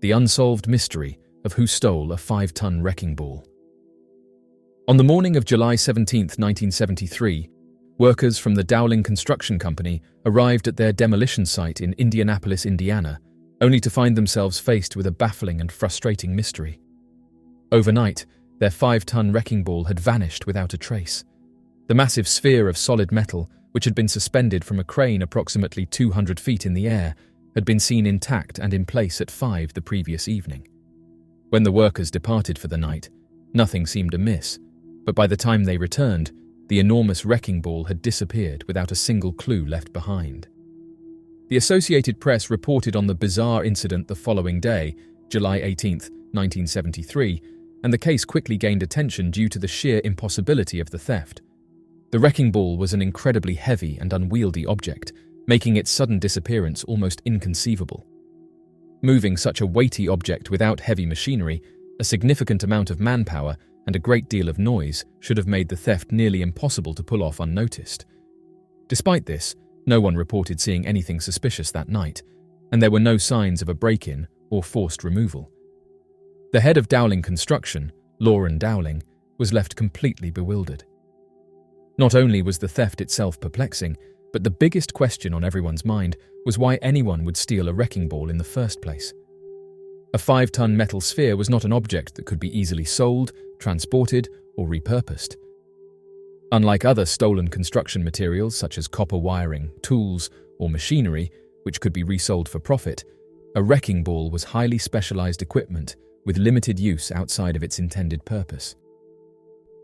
the unsolved mystery of who stole a 5-ton wrecking ball. On the morning of July 17, 1973, workers from the Dowling Construction Company arrived at their demolition site in Indianapolis, Indiana, only to find themselves faced with a baffling and frustrating mystery. Overnight, their 5-ton wrecking ball had vanished without a trace. The massive sphere of solid metal, which had been suspended from a crane approximately 200 feet in the air, had been seen intact and in place at 5 the previous evening. When the workers departed for the night, nothing seemed amiss, but by the time they returned, the enormous wrecking ball had disappeared without a single clue left behind. The Associated Press reported on the bizarre incident the following day, July 18, 1973, and the case quickly gained attention due to the sheer impossibility of the theft. The wrecking ball was an incredibly heavy and unwieldy object, making its sudden disappearance almost inconceivable. Moving such a weighty object without heavy machinery, a significant amount of manpower, and a great deal of noise should have made the theft nearly impossible to pull off unnoticed. Despite this, no one reported seeing anything suspicious that night, and there were no signs of a break-in or forced removal. The head of Dowling Construction, Lauren Dowling, was left completely bewildered. Not only was the theft itself perplexing, but the biggest question on everyone's mind was why anyone would steal a wrecking ball in the first place. A 5-ton metal sphere was not an object that could be easily sold, transported, or repurposed. Unlike other stolen construction materials such as copper wiring, tools, or machinery, which could be resold for profit, a wrecking ball was highly specialized equipment with limited use outside of its intended purpose.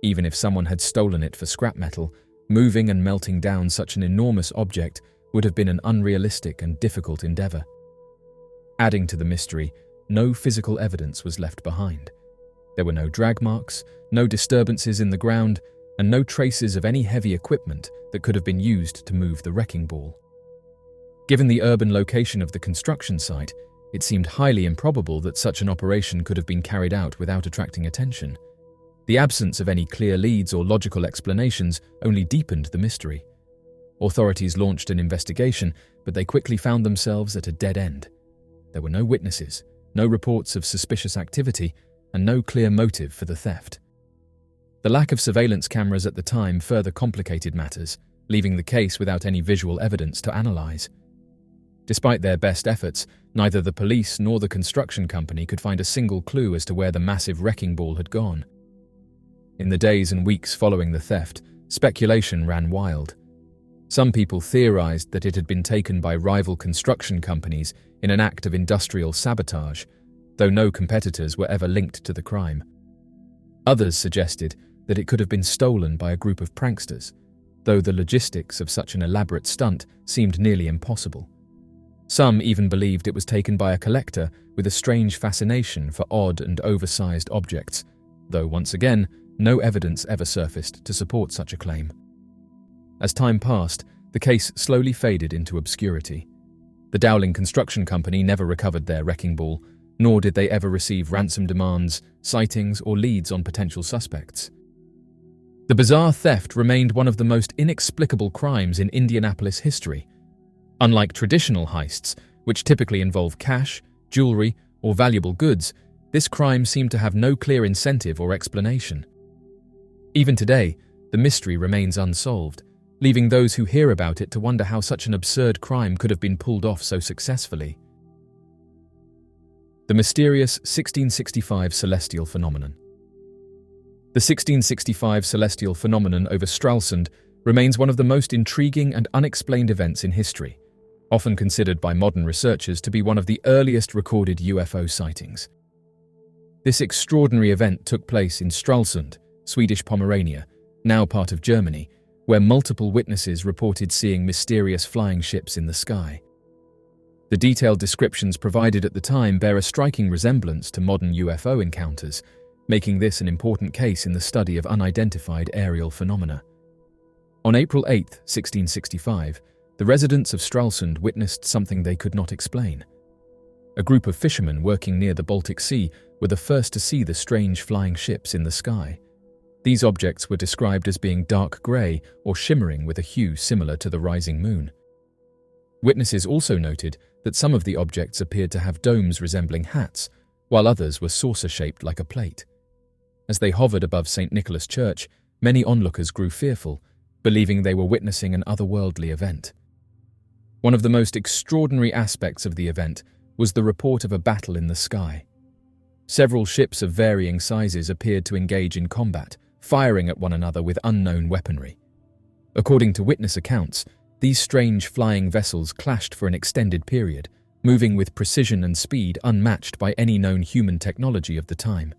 Even if someone had stolen it for scrap metal, moving and melting down such an enormous object would have been an unrealistic and difficult endeavor. Adding to the mystery, no physical evidence was left behind. There were no drag marks, no disturbances in the ground, and no traces of any heavy equipment that could have been used to move the wrecking ball. Given the urban location of the construction site, it seemed highly improbable that such an operation could have been carried out without attracting attention. The absence of any clear leads or logical explanations only deepened the mystery. Authorities launched an investigation, but they quickly found themselves at a dead end. There were no witnesses, no reports of suspicious activity, and no clear motive for the theft. The lack of surveillance cameras at the time further complicated matters, leaving the case without any visual evidence to analyze. Despite their best efforts, neither the police nor the construction company could find a single clue as to where the massive wrecking ball had gone. In the days and weeks following the theft, speculation ran wild. Some people theorized that it had been taken by rival construction companies in an act of industrial sabotage, though no competitors were ever linked to the crime. Others suggested that it could have been stolen by a group of pranksters, though the logistics of such an elaborate stunt seemed nearly impossible. Some even believed it was taken by a collector with a strange fascination for odd and oversized objects, though once again, no evidence ever surfaced to support such a claim. As time passed, the case slowly faded into obscurity. The Dowling Construction Company never recovered their wrecking ball, nor did they ever receive ransom demands, sightings, or leads on potential suspects. The bizarre theft remained one of the most inexplicable crimes in Indianapolis history. Unlike traditional heists, which typically involve cash, jewelry, or valuable goods, this crime seemed to have no clear incentive or explanation. Even today, the mystery remains unsolved, leaving those who hear about it to wonder how such an absurd crime could have been pulled off so successfully. The mysterious 1665 celestial phenomenon. The 1665 celestial phenomenon over Stralsund remains one of the most intriguing and unexplained events in history, often considered by modern researchers to be one of the earliest recorded UFO sightings. This extraordinary event took place in Stralsund, Swedish Pomerania, now part of Germany, where multiple witnesses reported seeing mysterious flying ships in the sky. The detailed descriptions provided at the time bear a striking resemblance to modern UFO encounters, making this an important case in the study of unidentified aerial phenomena. On April 8, 1665, the residents of Stralsund witnessed something they could not explain. A group of fishermen working near the Baltic Sea were the first to see the strange flying ships in the sky. These objects were described as being dark grey or shimmering with a hue similar to the rising moon. Witnesses also noted that some of the objects appeared to have domes resembling hats, while others were saucer-shaped like a plate. As they hovered above St. Nicholas Church, many onlookers grew fearful, believing they were witnessing an otherworldly event. One of the most extraordinary aspects of the event was the report of a battle in the sky. Several ships of varying sizes appeared to engage in combat, firing at one another with unknown weaponry. According to witness accounts, these strange flying vessels clashed for an extended period, moving with precision and speed unmatched by any known human technology of the time.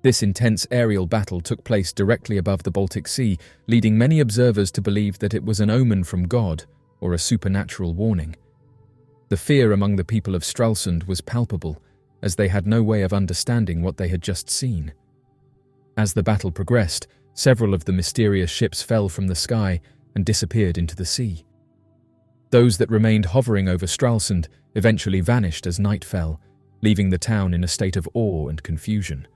This intense aerial battle took place directly above the Baltic Sea, leading many observers to believe that it was an omen from God or a supernatural warning. The fear among the people of Stralsund was palpable, as they had no way of understanding what they had just seen. As the battle progressed, several of the mysterious ships fell from the sky and disappeared into the sea. Those that remained hovering over Stralsund eventually vanished as night fell, leaving the town in a state of awe and confusion.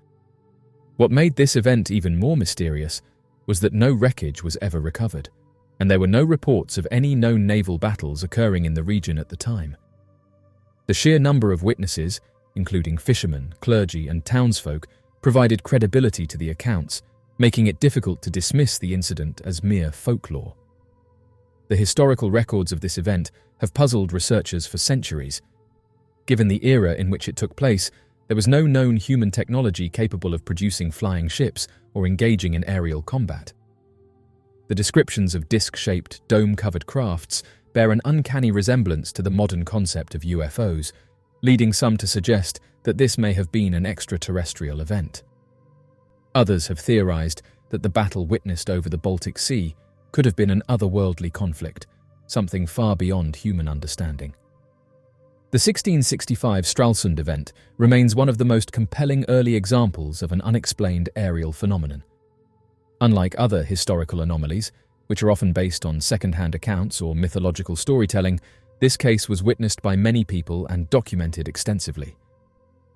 What made this event even more mysterious was that no wreckage was ever recovered, and there were no reports of any known naval battles occurring in the region at the time. The sheer number of witnesses, including fishermen, clergy, and townsfolk, provided credibility to the accounts, making it difficult to dismiss the incident as mere folklore. The historical records of this event have puzzled researchers for centuries. Given the era in which it took place, there was no known human technology capable of producing flying ships or engaging in aerial combat. The descriptions of disc-shaped, dome-covered crafts bear an uncanny resemblance to the modern concept of UFOs, leading some to suggest that this may have been an extraterrestrial event. Others have theorized that the battle witnessed over the Baltic Sea could have been an otherworldly conflict, something far beyond human understanding. The 1665 Stralsund event remains one of the most compelling early examples of an unexplained aerial phenomenon. Unlike other historical anomalies, which are often based on second-hand accounts or mythological storytelling, this case was witnessed by many people and documented extensively.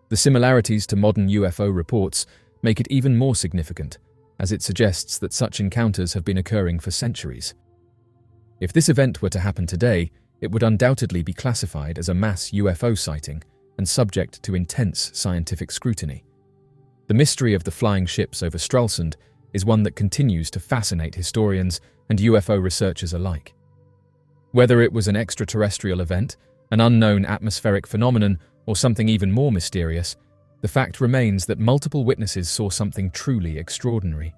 The similarities to modern UFO reports make it even more significant, as it suggests that such encounters have been occurring for centuries. If this event were to happen today, it would undoubtedly be classified as a mass UFO sighting and subject to intense scientific scrutiny. The mystery of the flying ships over Stralsund is one that continues to fascinate historians and UFO researchers alike. Whether it was an extraterrestrial event, an unknown atmospheric phenomenon, or something even more mysterious, the fact remains that multiple witnesses saw something truly extraordinary.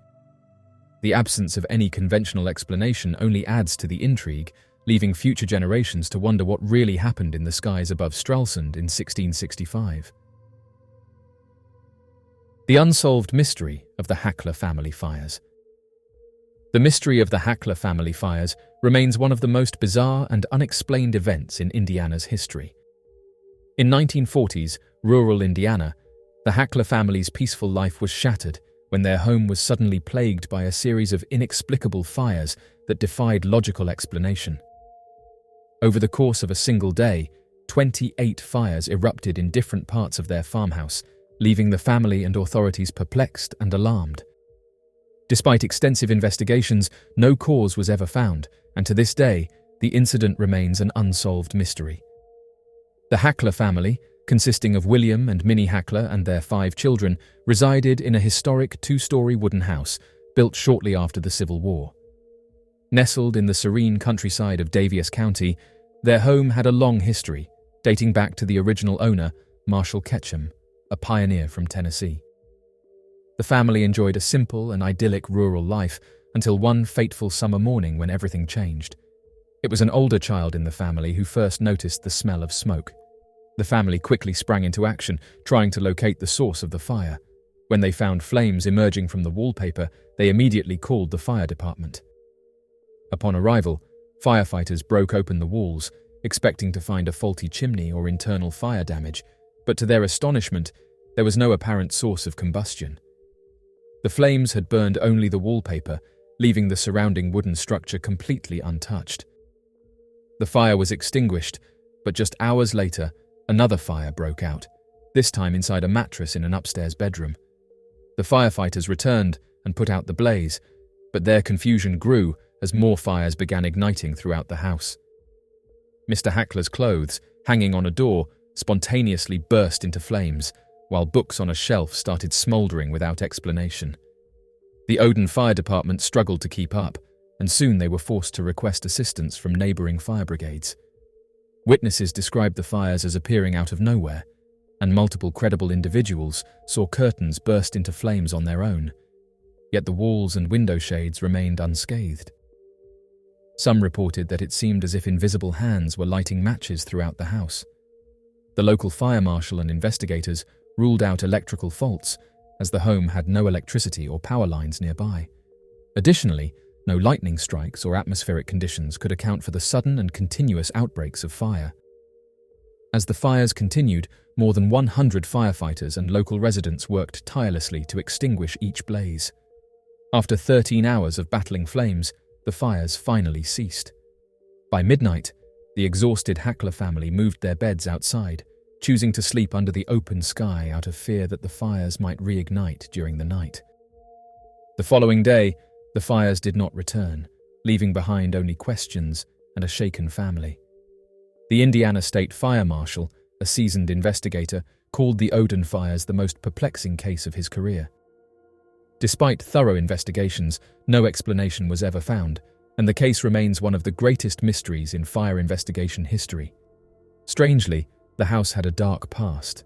The absence of any conventional explanation only adds to the intrigue, leaving future generations to wonder what really happened in the skies above Stralsund in 1665. The unsolved mystery of the Hackler family fires. The mystery of the Hackler family fires remains one of the most bizarre and unexplained events in Indiana's history. In 1940s, rural Indiana, the Hackler family's peaceful life was shattered when their home was suddenly plagued by a series of inexplicable fires that defied logical explanation. Over the course of a single day, 28 fires erupted in different parts of their farmhouse, leaving the family and authorities perplexed and alarmed. Despite extensive investigations, no cause was ever found, and to this day, the incident remains an unsolved mystery. The Hackler family, consisting of William and Minnie Hackler and their 5 children, resided in a historic 2-story wooden house built shortly after the Civil War. Nestled in the serene countryside of Daviess County, their home had a long history, dating back to the original owner, Marshall Ketchum, a pioneer from Tennessee. The family enjoyed a simple and idyllic rural life until one fateful summer morning when everything changed. It was an older child in the family who first noticed the smell of smoke. The family quickly sprang into action, trying to locate the source of the fire. When they found flames emerging from the wallpaper, they immediately called the fire department. Upon arrival, firefighters broke open the walls, expecting to find a faulty chimney or internal fire damage, but to their astonishment, there was no apparent source of combustion. The flames had burned only the wallpaper, leaving the surrounding wooden structure completely untouched. The fire was extinguished, but just hours later, another fire broke out, this time inside a mattress in an upstairs bedroom. The firefighters returned and put out the blaze, but their confusion grew as more fires began igniting throughout the house. Mr. Hackler's clothes, hanging on a door, spontaneously burst into flames, while books on a shelf started smoldering without explanation. The Odin Fire Department struggled to keep up, and soon they were forced to request assistance from neighbouring fire brigades. Witnesses described the fires as appearing out of nowhere, and multiple credible individuals saw curtains burst into flames on their own, yet the walls and window shades remained unscathed. Some reported that it seemed as if invisible hands were lighting matches throughout the house. The local fire marshal and investigators ruled out electrical faults, as the home had no electricity or power lines nearby. Additionally, no lightning strikes or atmospheric conditions could account for the sudden and continuous outbreaks of fire. As the fires continued, more than 100 firefighters and local residents worked tirelessly to extinguish each blaze. After 13 hours of battling flames, the fires finally ceased. By midnight, the exhausted Hackler family moved their beds outside, choosing to sleep under the open sky out of fear that the fires might reignite during the night. The following day, the fires did not return, leaving behind only questions and a shaken family. The Indiana State Fire Marshal, a seasoned investigator, called the Odin fires the most perplexing case of his career. Despite thorough investigations, no explanation was ever found, and the case remains one of the greatest mysteries in fire investigation history. Strangely, the house had a dark past.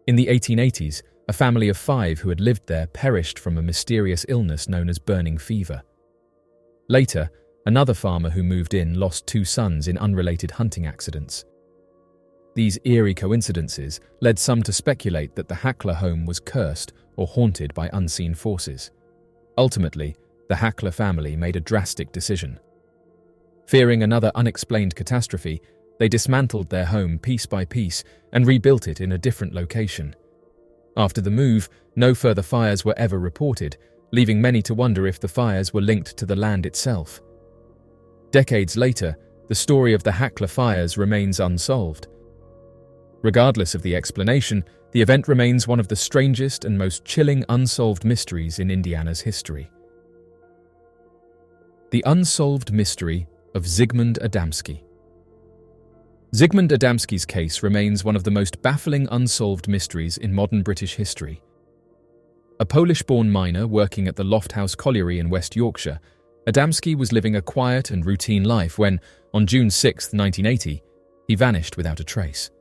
In the 1880s, a family of 5 who had lived there perished from a mysterious illness known as burning fever. Later, another farmer who moved in lost 2 sons in unrelated hunting accidents. These eerie coincidences led some to speculate that the Hackler home was cursed or haunted by unseen forces. Ultimately, the Hackler family made a drastic decision. Fearing another unexplained catastrophe, they dismantled their home piece by piece and rebuilt it in a different location. After the move, no further fires were ever reported, leaving many to wonder if the fires were linked to the land itself. Decades later, the story of the Hackler fires remains unsolved. Regardless of the explanation, the event remains one of the strangest and most chilling unsolved mysteries in Indiana's history. The Unsolved Mystery of Zygmunt Adamski. Zygmunt Adamski's case remains one of the most baffling unsolved mysteries in modern British history. A Polish-born miner working at the Lofthouse Colliery in West Yorkshire, Adamski was living a quiet and routine life when, on June 6, 1980, he vanished without a trace.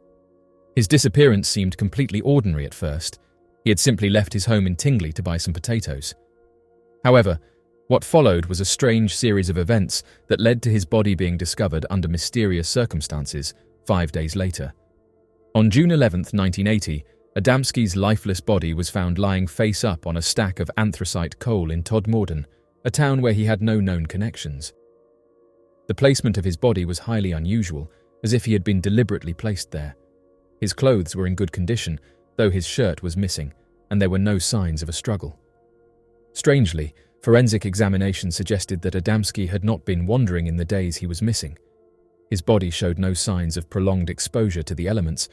His disappearance seemed completely ordinary at first. He had simply left his home in Tingley to buy some potatoes. However, what followed was a strange series of events that led to his body being discovered under mysterious circumstances 5 days later. On June 11, 1980, Adamski's lifeless body was found lying face up on a stack of anthracite coal in Todmorden, a town where he had no known connections. The placement of his body was highly unusual, as if he had been deliberately placed there. His clothes were in good condition, though his shirt was missing, and there were no signs of a struggle. Strangely, forensic examination suggested that Adamski had not been wandering in the days he was missing. His body showed no signs of prolonged exposure to the elements,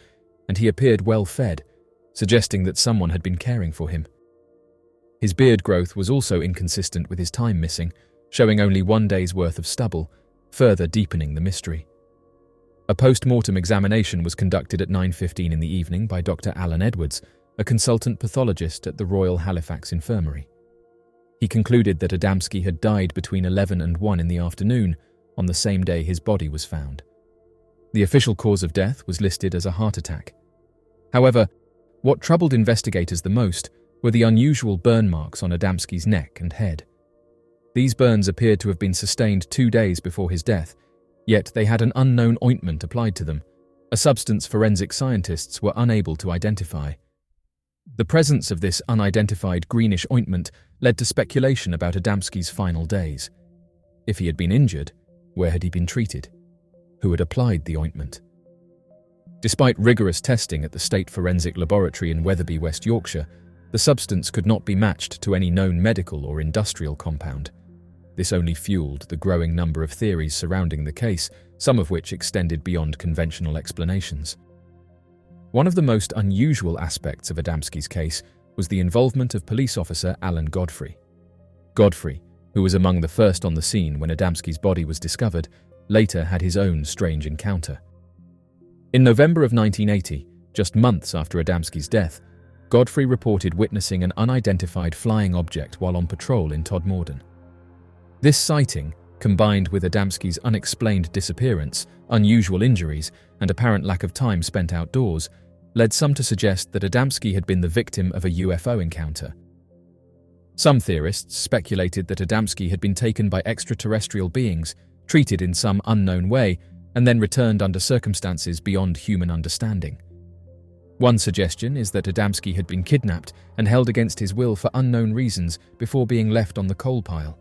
and he appeared well fed, suggesting that someone had been caring for him. His beard growth was also inconsistent with his time missing, showing only 1 day's worth of stubble, further deepening the mystery. A post-mortem examination was conducted at 9:15 in the evening by Dr. Alan Edwards, a consultant pathologist at the Royal Halifax Infirmary. He concluded that Adamski had died between 11 and 1 in the afternoon, on the same day his body was found. The official cause of death was listed as a heart attack. However, what troubled investigators the most were the unusual burn marks on Adamski's neck and head. These burns appeared to have been sustained 2 days before his death, yet they had an unknown ointment applied to them, a substance forensic scientists were unable to identify. The presence of this unidentified greenish ointment led to speculation about Adamski's final days. If he had been injured, where had he been treated? Who had applied the ointment? Despite rigorous testing at the State Forensic Laboratory in Wetherby, West Yorkshire, the substance could not be matched to any known medical or industrial compound. This only fueled the growing number of theories surrounding the case, some of which extended beyond conventional explanations. One of the most unusual aspects of Adamski's case was the involvement of police officer Alan Godfrey. Godfrey, who was among the first on the scene when Adamski's body was discovered, later had his own strange encounter. In November of 1980, just months after Adamsky's death, Godfrey reported witnessing an unidentified flying object while on patrol in Todmorden. This sighting, combined with Adamsky's unexplained disappearance, unusual injuries, and apparent lack of time spent outdoors, led some to suggest that Adamsky had been the victim of a UFO encounter. Some theorists speculated that Adamsky had been taken by extraterrestrial beings, treated in some unknown way, and then returned under circumstances beyond human understanding. One suggestion is that Adamsky had been kidnapped and held against his will for unknown reasons before being left on the coal pile.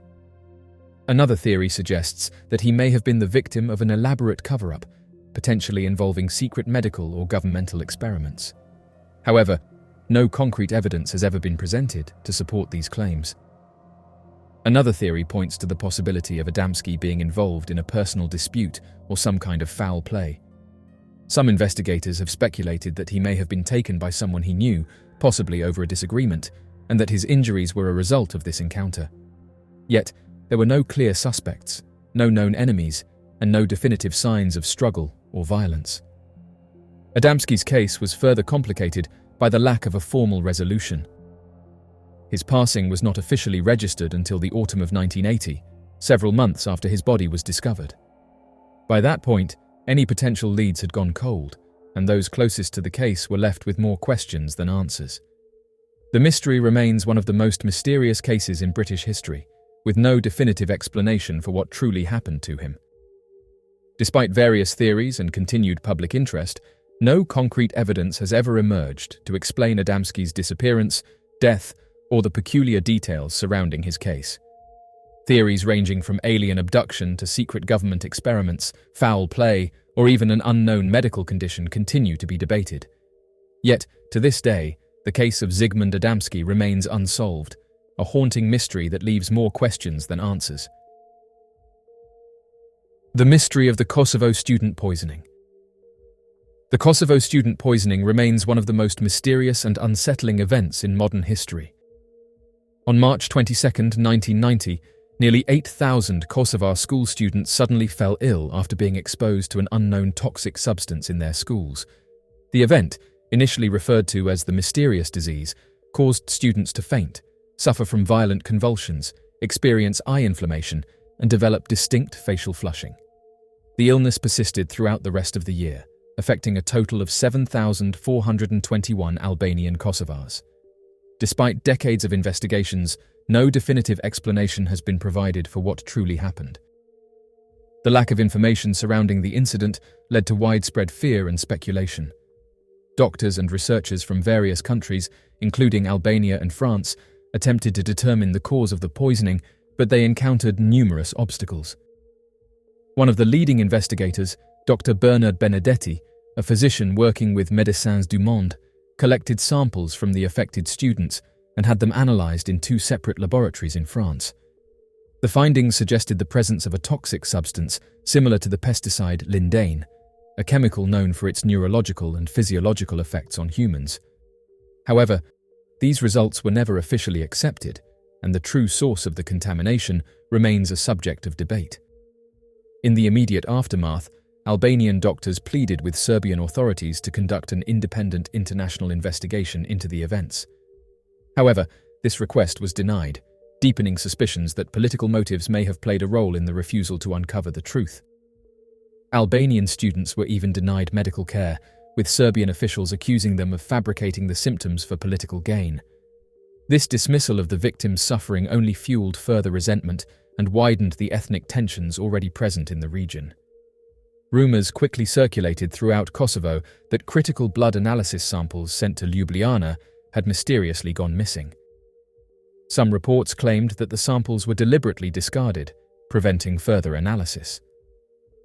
Another theory suggests that he may have been the victim of an elaborate cover-up, potentially involving secret medical or governmental experiments. However, no concrete evidence has ever been presented to support these claims. Another theory points to the possibility of Adamsky being involved in a personal dispute or some kind of foul play. Some investigators have speculated that he may have been taken by someone he knew, possibly over a disagreement, and that his injuries were a result of this encounter. Yet, there were no clear suspects, no known enemies, and no definitive signs of struggle or violence. Adamsky's case was further complicated by the lack of a formal resolution. His passing was not officially registered until the autumn of 1980, several months after his body was discovered. By that point, any potential leads had gone cold, and those closest to the case were left with more questions than answers. The mystery remains one of the most mysterious cases in British history, with no definitive explanation for what truly happened to him. Despite various theories and continued public interest, no concrete evidence has ever emerged to explain Adamsky's disappearance, death, or the peculiar details surrounding his case. Theories ranging from alien abduction to secret government experiments, foul play, or even an unknown medical condition continue to be debated. Yet, to this day, the case of Zygmunt Adamski remains unsolved, a haunting mystery that leaves more questions than answers. The mystery of the Kosovo student poisoning. The Kosovo student poisoning remains one of the most mysterious and unsettling events in modern history. On March 22, 1990, nearly 8,000 Kosovar school students suddenly fell ill after being exposed to an unknown toxic substance in their schools. The event, initially referred to as the mysterious disease, caused students to faint, suffer from violent convulsions, experience eye inflammation, and develop distinct facial flushing. The illness persisted throughout the rest of the year, affecting a total of 7,421 Albanian Kosovars. Despite decades of investigations, no definitive explanation has been provided for what truly happened. The lack of information surrounding the incident led to widespread fear and speculation. Doctors and researchers from various countries, including Albania and France, attempted to determine the cause of the poisoning, but they encountered numerous obstacles. One of the leading investigators, Dr. Bernard Benedetti, a physician working with Médecins du Monde, collected samples from the affected students and had them analysed in 2 separate laboratories in France. The findings suggested the presence of a toxic substance similar to the pesticide lindane, a chemical known for its neurological and physiological effects on humans. However, these results were never officially accepted, and the true source of the contamination remains a subject of debate. In the immediate aftermath, Albanian doctors pleaded with Serbian authorities to conduct an independent international investigation into the events. However, this request was denied, deepening suspicions that political motives may have played a role in the refusal to uncover the truth. Albanian students were even denied medical care, with Serbian officials accusing them of fabricating the symptoms for political gain. This dismissal of the victims' suffering only fueled further resentment and widened the ethnic tensions already present in the region. Rumours quickly circulated throughout Kosovo that critical blood analysis samples sent to Ljubljana had mysteriously gone missing. Some reports claimed that the samples were deliberately discarded, preventing further analysis.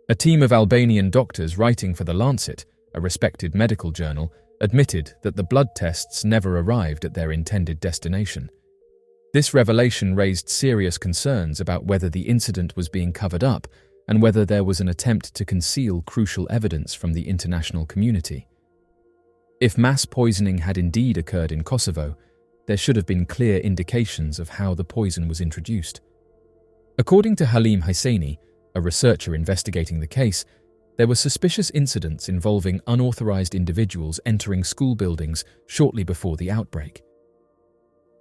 A team of Albanian doctors writing for The Lancet, a respected medical journal, admitted that the blood tests never arrived at their intended destination. This revelation raised serious concerns about whether the incident was being covered up and whether there was an attempt to conceal crucial evidence from the international community. If mass poisoning had indeed occurred in Kosovo, there should have been clear indications of how the poison was introduced. According to Halim Hysseini, a researcher investigating the case, there were suspicious incidents involving unauthorized individuals entering school buildings shortly before the outbreak.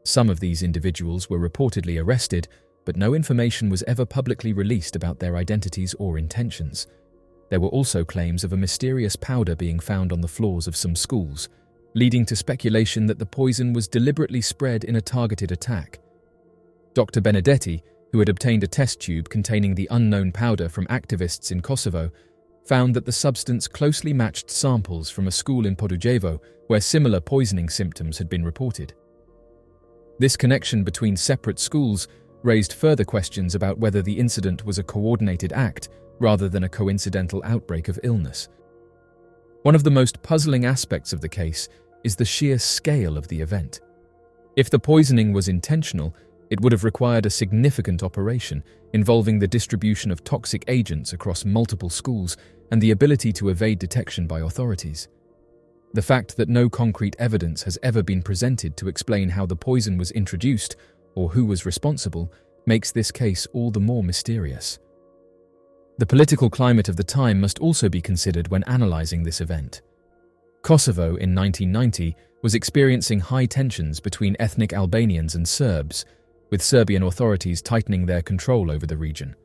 Some of these individuals were reportedly arrested, but no information was ever publicly released about their identities or intentions. There were also claims of a mysterious powder being found on the floors of some schools, leading to speculation that the poison was deliberately spread in a targeted attack. Dr. Benedetti, who had obtained a test tube containing the unknown powder from activists in Kosovo, found that the substance closely matched samples from a school in Podujevo where similar poisoning symptoms had been reported. This connection between separate schools raised further questions about whether the incident was a coordinated act rather than a coincidental outbreak of illness. One of the most puzzling aspects of the case is the sheer scale of the event. If the poisoning was intentional, it would have required a significant operation involving the distribution of toxic agents across multiple schools and the ability to evade detection by authorities. The fact that no concrete evidence has ever been presented to explain how the poison was introduced or who was responsible makes this case all the more mysterious. The political climate of the time must also be considered when analyzing this event. Kosovo in 1990 was experiencing high tensions between ethnic Albanians and Serbs, with Serbian authorities tightening their control over the region.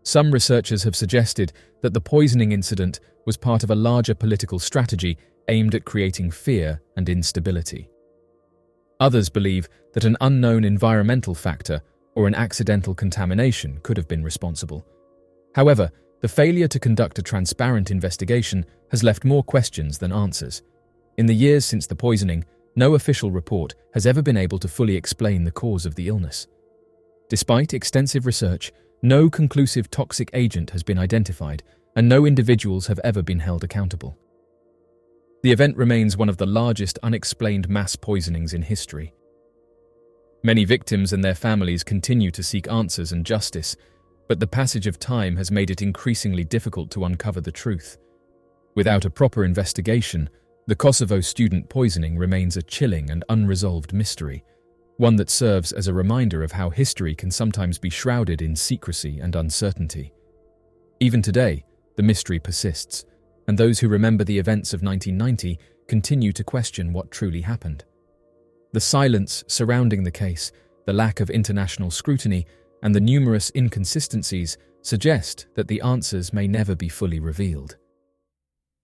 Some researchers have suggested that the poisoning incident was part of a larger political strategy aimed at creating fear and instability. Others believe that an unknown environmental factor or an accidental contamination could have been responsible. However, the failure to conduct a transparent investigation has left more questions than answers. In the years since the poisoning, no official report has ever been able to fully explain the cause of the illness. Despite extensive research, no conclusive toxic agent has been identified, and no individuals have ever been held accountable. The event remains one of the largest unexplained mass poisonings in history. Many victims and their families continue to seek answers and justice, but the passage of time has made it increasingly difficult to uncover the truth. Without a proper investigation, the Kosovo student poisoning remains a chilling and unresolved mystery, one that serves as a reminder of how history can sometimes be shrouded in secrecy and uncertainty. Even today, the mystery persists, and those who remember the events of 1990 continue to question what truly happened. The silence surrounding the case, the lack of international scrutiny, and the numerous inconsistencies suggest that the answers may never be fully revealed.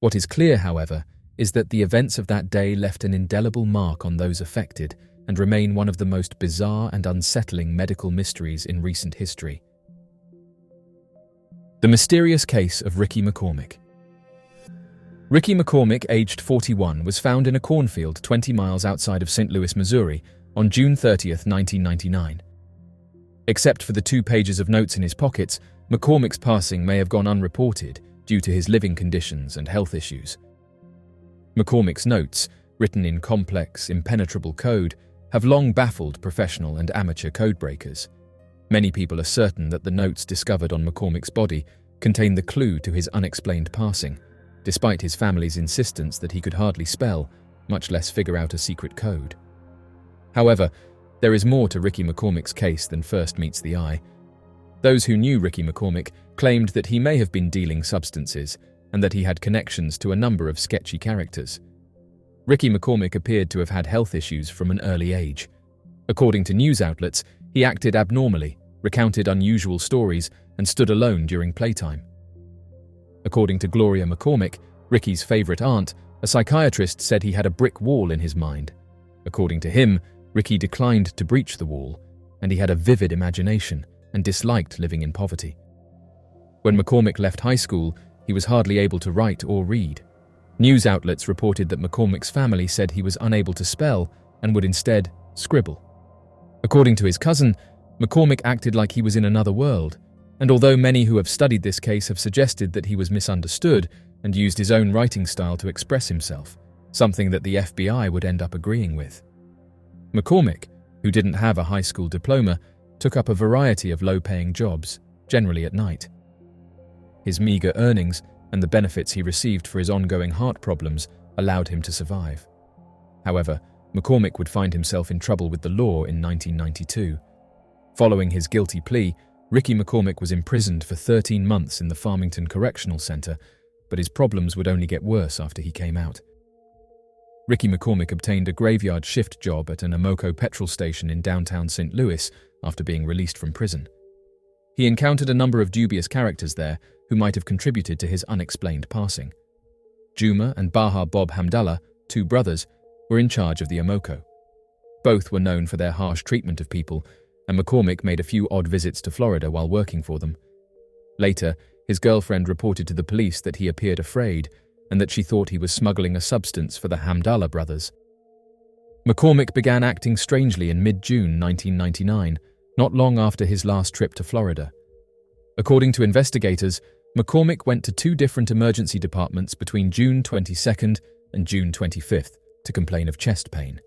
What is clear, however, is that the events of that day left an indelible mark on those affected and remain one of the most bizarre and unsettling medical mysteries in recent history. The mysterious case of Ricky McCormick. Ricky McCormick, aged 41, was found in a cornfield 20 miles outside of St. Louis, Missouri, on June 30, 1999. Except for the 2 pages of notes in his pockets, McCormick's passing may have gone unreported due to his living conditions and health issues. McCormick's notes, written in complex, impenetrable code, have long baffled professional and amateur codebreakers. Many people are certain that the notes discovered on McCormick's body contain the clue to his unexplained passing, despite his family's insistence that he could hardly spell, much less figure out a secret code. However, there is more to Ricky McCormick's case than first meets the eye. Those who knew Ricky McCormick claimed that he may have been dealing substances and that he had connections to a number of sketchy characters. Ricky McCormick appeared to have had health issues from an early age. According to news outlets, he acted abnormally, recounted unusual stories, and stood alone during playtime. According to Gloria McCormick, Ricky's favorite aunt, a psychiatrist said he had a brick wall in his mind. According to him, Ricky declined to breach the wall, and he had a vivid imagination and disliked living in poverty. When McCormick left high school, he was hardly able to write or read. News outlets reported that McCormick's family said he was unable to spell and would instead scribble. According to his cousin, McCormick acted like he was in another world, and although many who have studied this case have suggested that he was misunderstood and used his own writing style to express himself, something that the FBI would end up agreeing with. McCormick, who didn't have a high school diploma, took up a variety of low-paying jobs, generally at night. His meager earnings and the benefits he received for his ongoing heart problems allowed him to survive. However, McCormick would find himself in trouble with the law in 1992. Following his guilty plea, Ricky McCormick was imprisoned for 13 months in the Farmington Correctional Center, but his problems would only get worse after he came out. Ricky McCormick obtained a graveyard shift job at an Amoco petrol station in downtown St. Louis after being released from prison. He encountered a number of dubious characters there who might have contributed to his unexplained passing. Juma and Baha Bob Hamdallah, two brothers, were in charge of the Amoco. Both were known for their harsh treatment of people, and McCormick made a few odd visits to Florida while working for them. Later, his girlfriend reported to the police that he appeared afraid and that she thought he was smuggling a substance for the Hamdallah brothers. McCormick began acting strangely in mid-June 1999, not long after his last trip to Florida. According to investigators, McCormick went to 2 different emergency departments between June 22nd and June 25th to complain of chest pain.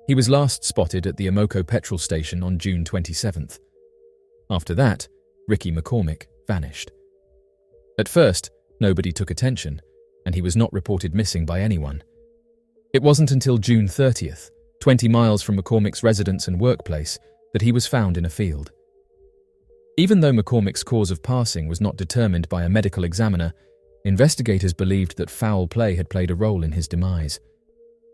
He was last spotted at the Amoco petrol station on June 27th. After that, Ricky McCormick vanished. At first, nobody took attention, and he was not reported missing by anyone. It wasn't until June 30th, 20 miles from McCormick's residence and workplace, that he was found in a field. Even though McCormick's cause of passing was not determined by a medical examiner, investigators believed that foul play had played a role in his demise.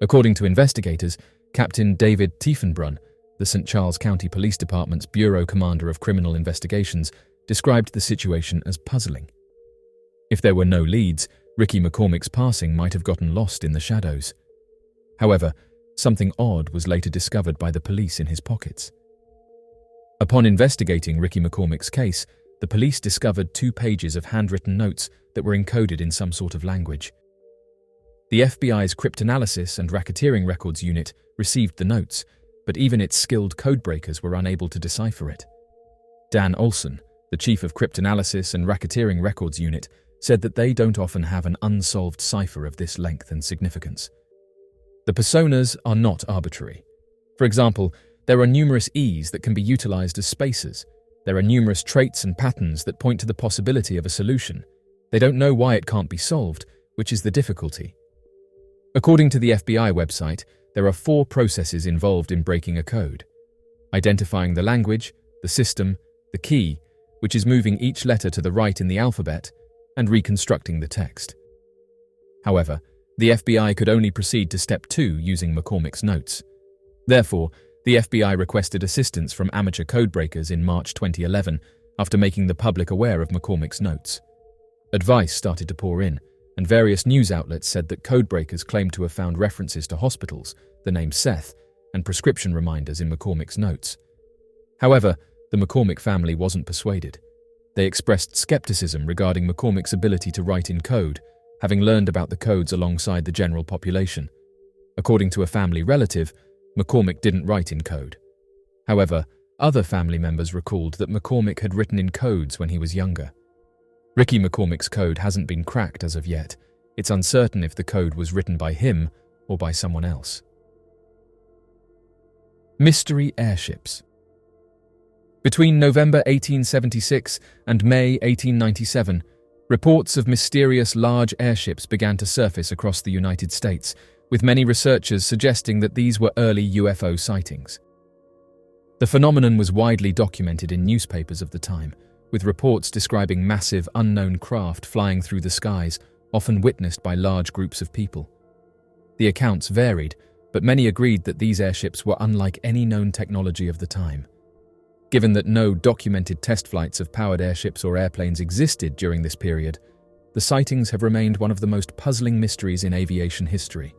According to investigators, Captain David Tiefenbrunn, the St. Charles County Police Department's Bureau Commander of Criminal Investigations, described the situation as puzzling. If there were no leads, Ricky McCormick's passing might have gotten lost in the shadows. However, something odd was later discovered by the police in his pockets. Upon investigating Ricky McCormick's case, the police discovered 2 pages of handwritten notes that were encoded in some sort of language. The FBI's Cryptanalysis and Racketeering Records Unit received the notes, but even its skilled codebreakers were unable to decipher it. Dan Olson, the chief of Cryptanalysis and Racketeering Records Unit, said that they don't often have an unsolved cipher of this length and significance. The personas are not arbitrary. For example, there are numerous E's that can be utilized as spacers. There are numerous traits and patterns that point to the possibility of a solution. They don't know why it can't be solved, which is the difficulty. According to the FBI website, there are 4 processes involved in breaking a code: identifying the language, the system, the key, which is moving each letter to the right in the alphabet, and reconstructing the text. However, the FBI could only proceed to step 2 using McCormick's notes. Therefore, the FBI requested assistance from amateur codebreakers in March 2011 after making the public aware of McCormick's notes. Advice started to pour in, and various news outlets said that codebreakers claimed to have found references to hospitals, the name Seth, and prescription reminders in McCormick's notes. However, the McCormick family wasn't persuaded. They expressed skepticism regarding McCormick's ability to write in code, having learned about the codes alongside the general population. According to a family relative, McCormick didn't write in code. However, other family members recalled that McCormick had written in codes when he was younger. Ricky McCormick's code hasn't been cracked as of yet. It's uncertain if the code was written by him or by someone else. Mystery airships. Between November 1876 and May 1897, reports of mysterious large airships began to surface across the United States, with many researchers suggesting that these were early UFO sightings. The phenomenon was widely documented in newspapers of the time, with reports describing massive unknown craft flying through the skies, often witnessed by large groups of people. The accounts varied, but many agreed that these airships were unlike any known technology of the time. Given that no documented test flights of powered airships or airplanes existed during this period, the sightings have remained one of the most puzzling mysteries in aviation history.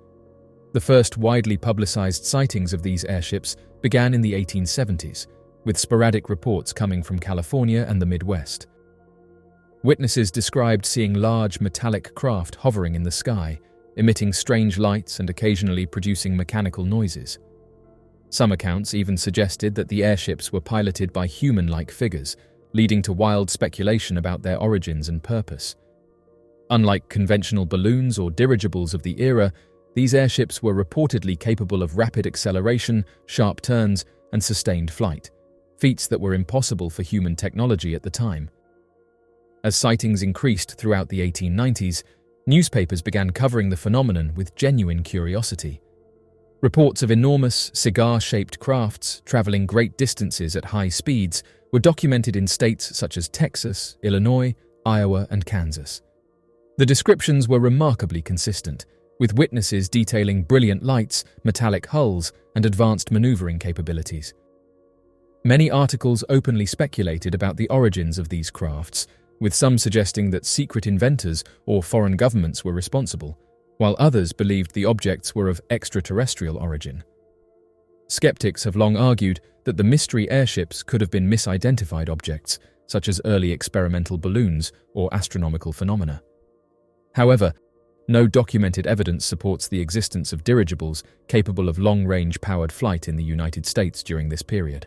The first widely publicized sightings of these airships began in the 1870s, with sporadic reports coming from California and the Midwest. Witnesses described seeing large metallic craft hovering in the sky, emitting strange lights and occasionally producing mechanical noises. Some accounts even suggested that the airships were piloted by human-like figures, leading to wild speculation about their origins and purpose. Unlike conventional balloons or dirigibles of the era, these airships were reportedly capable of rapid acceleration, sharp turns, and sustained flight, feats that were impossible for human technology at the time. As sightings increased throughout the 1890s, newspapers began covering the phenomenon with genuine curiosity. Reports of enormous, cigar-shaped crafts traveling great distances at high speeds were documented in states such as Texas, Illinois, Iowa, and Kansas. The descriptions were remarkably consistent, with witnesses detailing brilliant lights, metallic hulls, and advanced maneuvering capabilities. Many articles openly speculated about the origins of these crafts, with some suggesting that secret inventors or foreign governments were responsible, while others believed the objects were of extraterrestrial origin. Skeptics have long argued that the mystery airships could have been misidentified objects, such as early experimental balloons or astronomical phenomena. However, no documented evidence supports the existence of dirigibles capable of long-range powered flight in the United States during this period.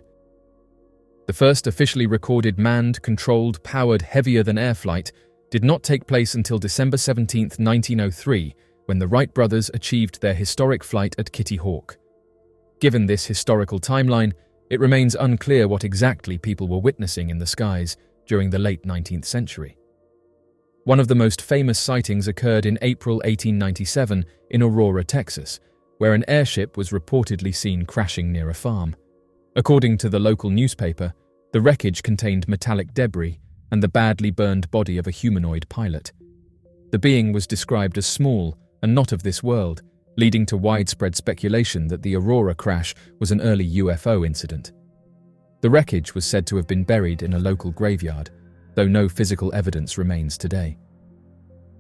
The first officially recorded manned, controlled, powered heavier-than-air flight did not take place until December 17, 1903, when the Wright brothers achieved their historic flight at Kitty Hawk. Given this historical timeline, it remains unclear what exactly people were witnessing in the skies during the late 19th century. One of the most famous sightings occurred in April 1897 in Aurora, Texas, where an airship was reportedly seen crashing near a farm. According to the local newspaper, the wreckage contained metallic debris and the badly burned body of a humanoid pilot. The being was described as small and not of this world, leading to widespread speculation that the Aurora crash was an early UFO incident. The wreckage was said to have been buried in a local graveyard, though no physical evidence remains today.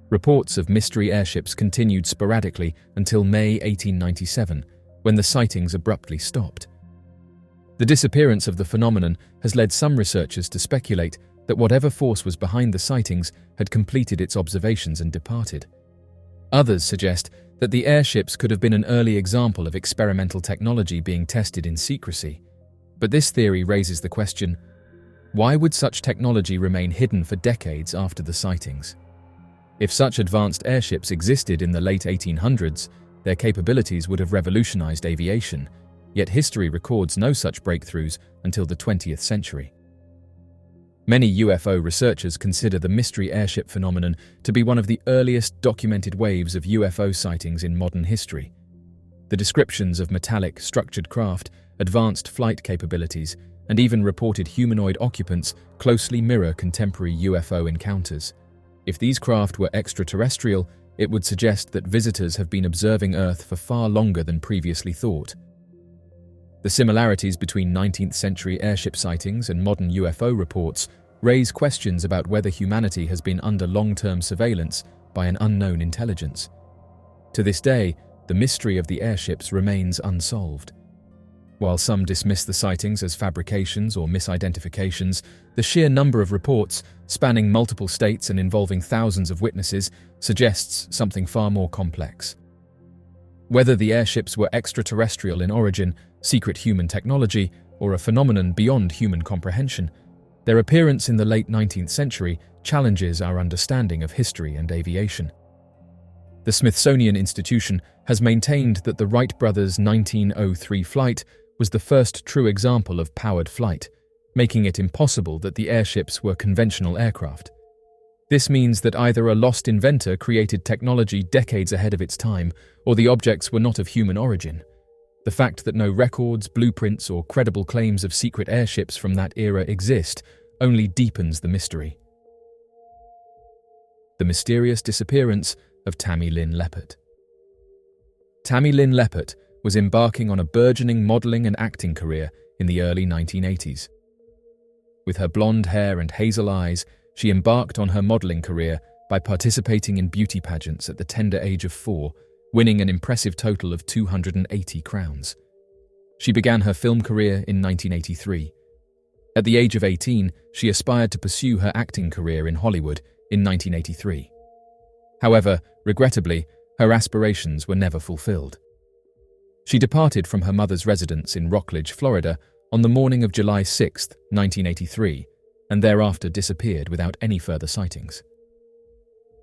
Reports of mystery airships continued sporadically until May 1897, when the sightings abruptly stopped. The disappearance of the phenomenon has led some researchers to speculate that whatever force was behind the sightings had completed its observations and departed. Others suggest that the airships could have been an early example of experimental technology being tested in secrecy. But this theory raises the question, why would such technology remain hidden for decades after the sightings? If such advanced airships existed in the late 1800s, their capabilities would have revolutionized aviation, yet history records no such breakthroughs until the 20th century. Many UFO researchers consider the mystery airship phenomenon to be one of the earliest documented waves of UFO sightings in modern history. The descriptions of metallic, structured craft, advanced flight capabilities, and even reported humanoid occupants closely mirror contemporary UFO encounters. If these craft were extraterrestrial, it would suggest that visitors have been observing Earth for far longer than previously thought. The similarities between 19th century airship sightings and modern UFO reports raise questions about whether humanity has been under long-term surveillance by an unknown intelligence. To this day, the mystery of the airships remains unsolved. While some dismiss the sightings as fabrications or misidentifications, the sheer number of reports, spanning multiple states and involving thousands of witnesses, suggests something far more complex. Whether the airships were extraterrestrial in origin, secret human technology, or a phenomenon beyond human comprehension, their appearance in the late 19th century challenges our understanding of history and aviation. The Smithsonian Institution has maintained that the Wright brothers' 1903 flight was the first true example of powered flight, making it impossible that the airships were conventional aircraft. This means that either a lost inventor created technology decades ahead of its time, or the objects were not of human origin. The fact that no records, blueprints, or credible claims of secret airships from that era exist only deepens the mystery. The mysterious disappearance of Tammy Lynn Lepard. Tammy Lynn Lepard was embarking on a burgeoning modeling and acting career in the early 1980s. With her blonde hair and hazel eyes, she embarked on her modeling career by participating in beauty pageants at the tender age of 4, winning an impressive total of 280 crowns. She began her film career in 1983. At the age of 18, she aspired to pursue her acting career in Hollywood in 1983. However, regrettably, her aspirations were never fulfilled. She departed from her mother's residence in Rockledge, Florida, on the morning of July 6, 1983, and thereafter disappeared without any further sightings.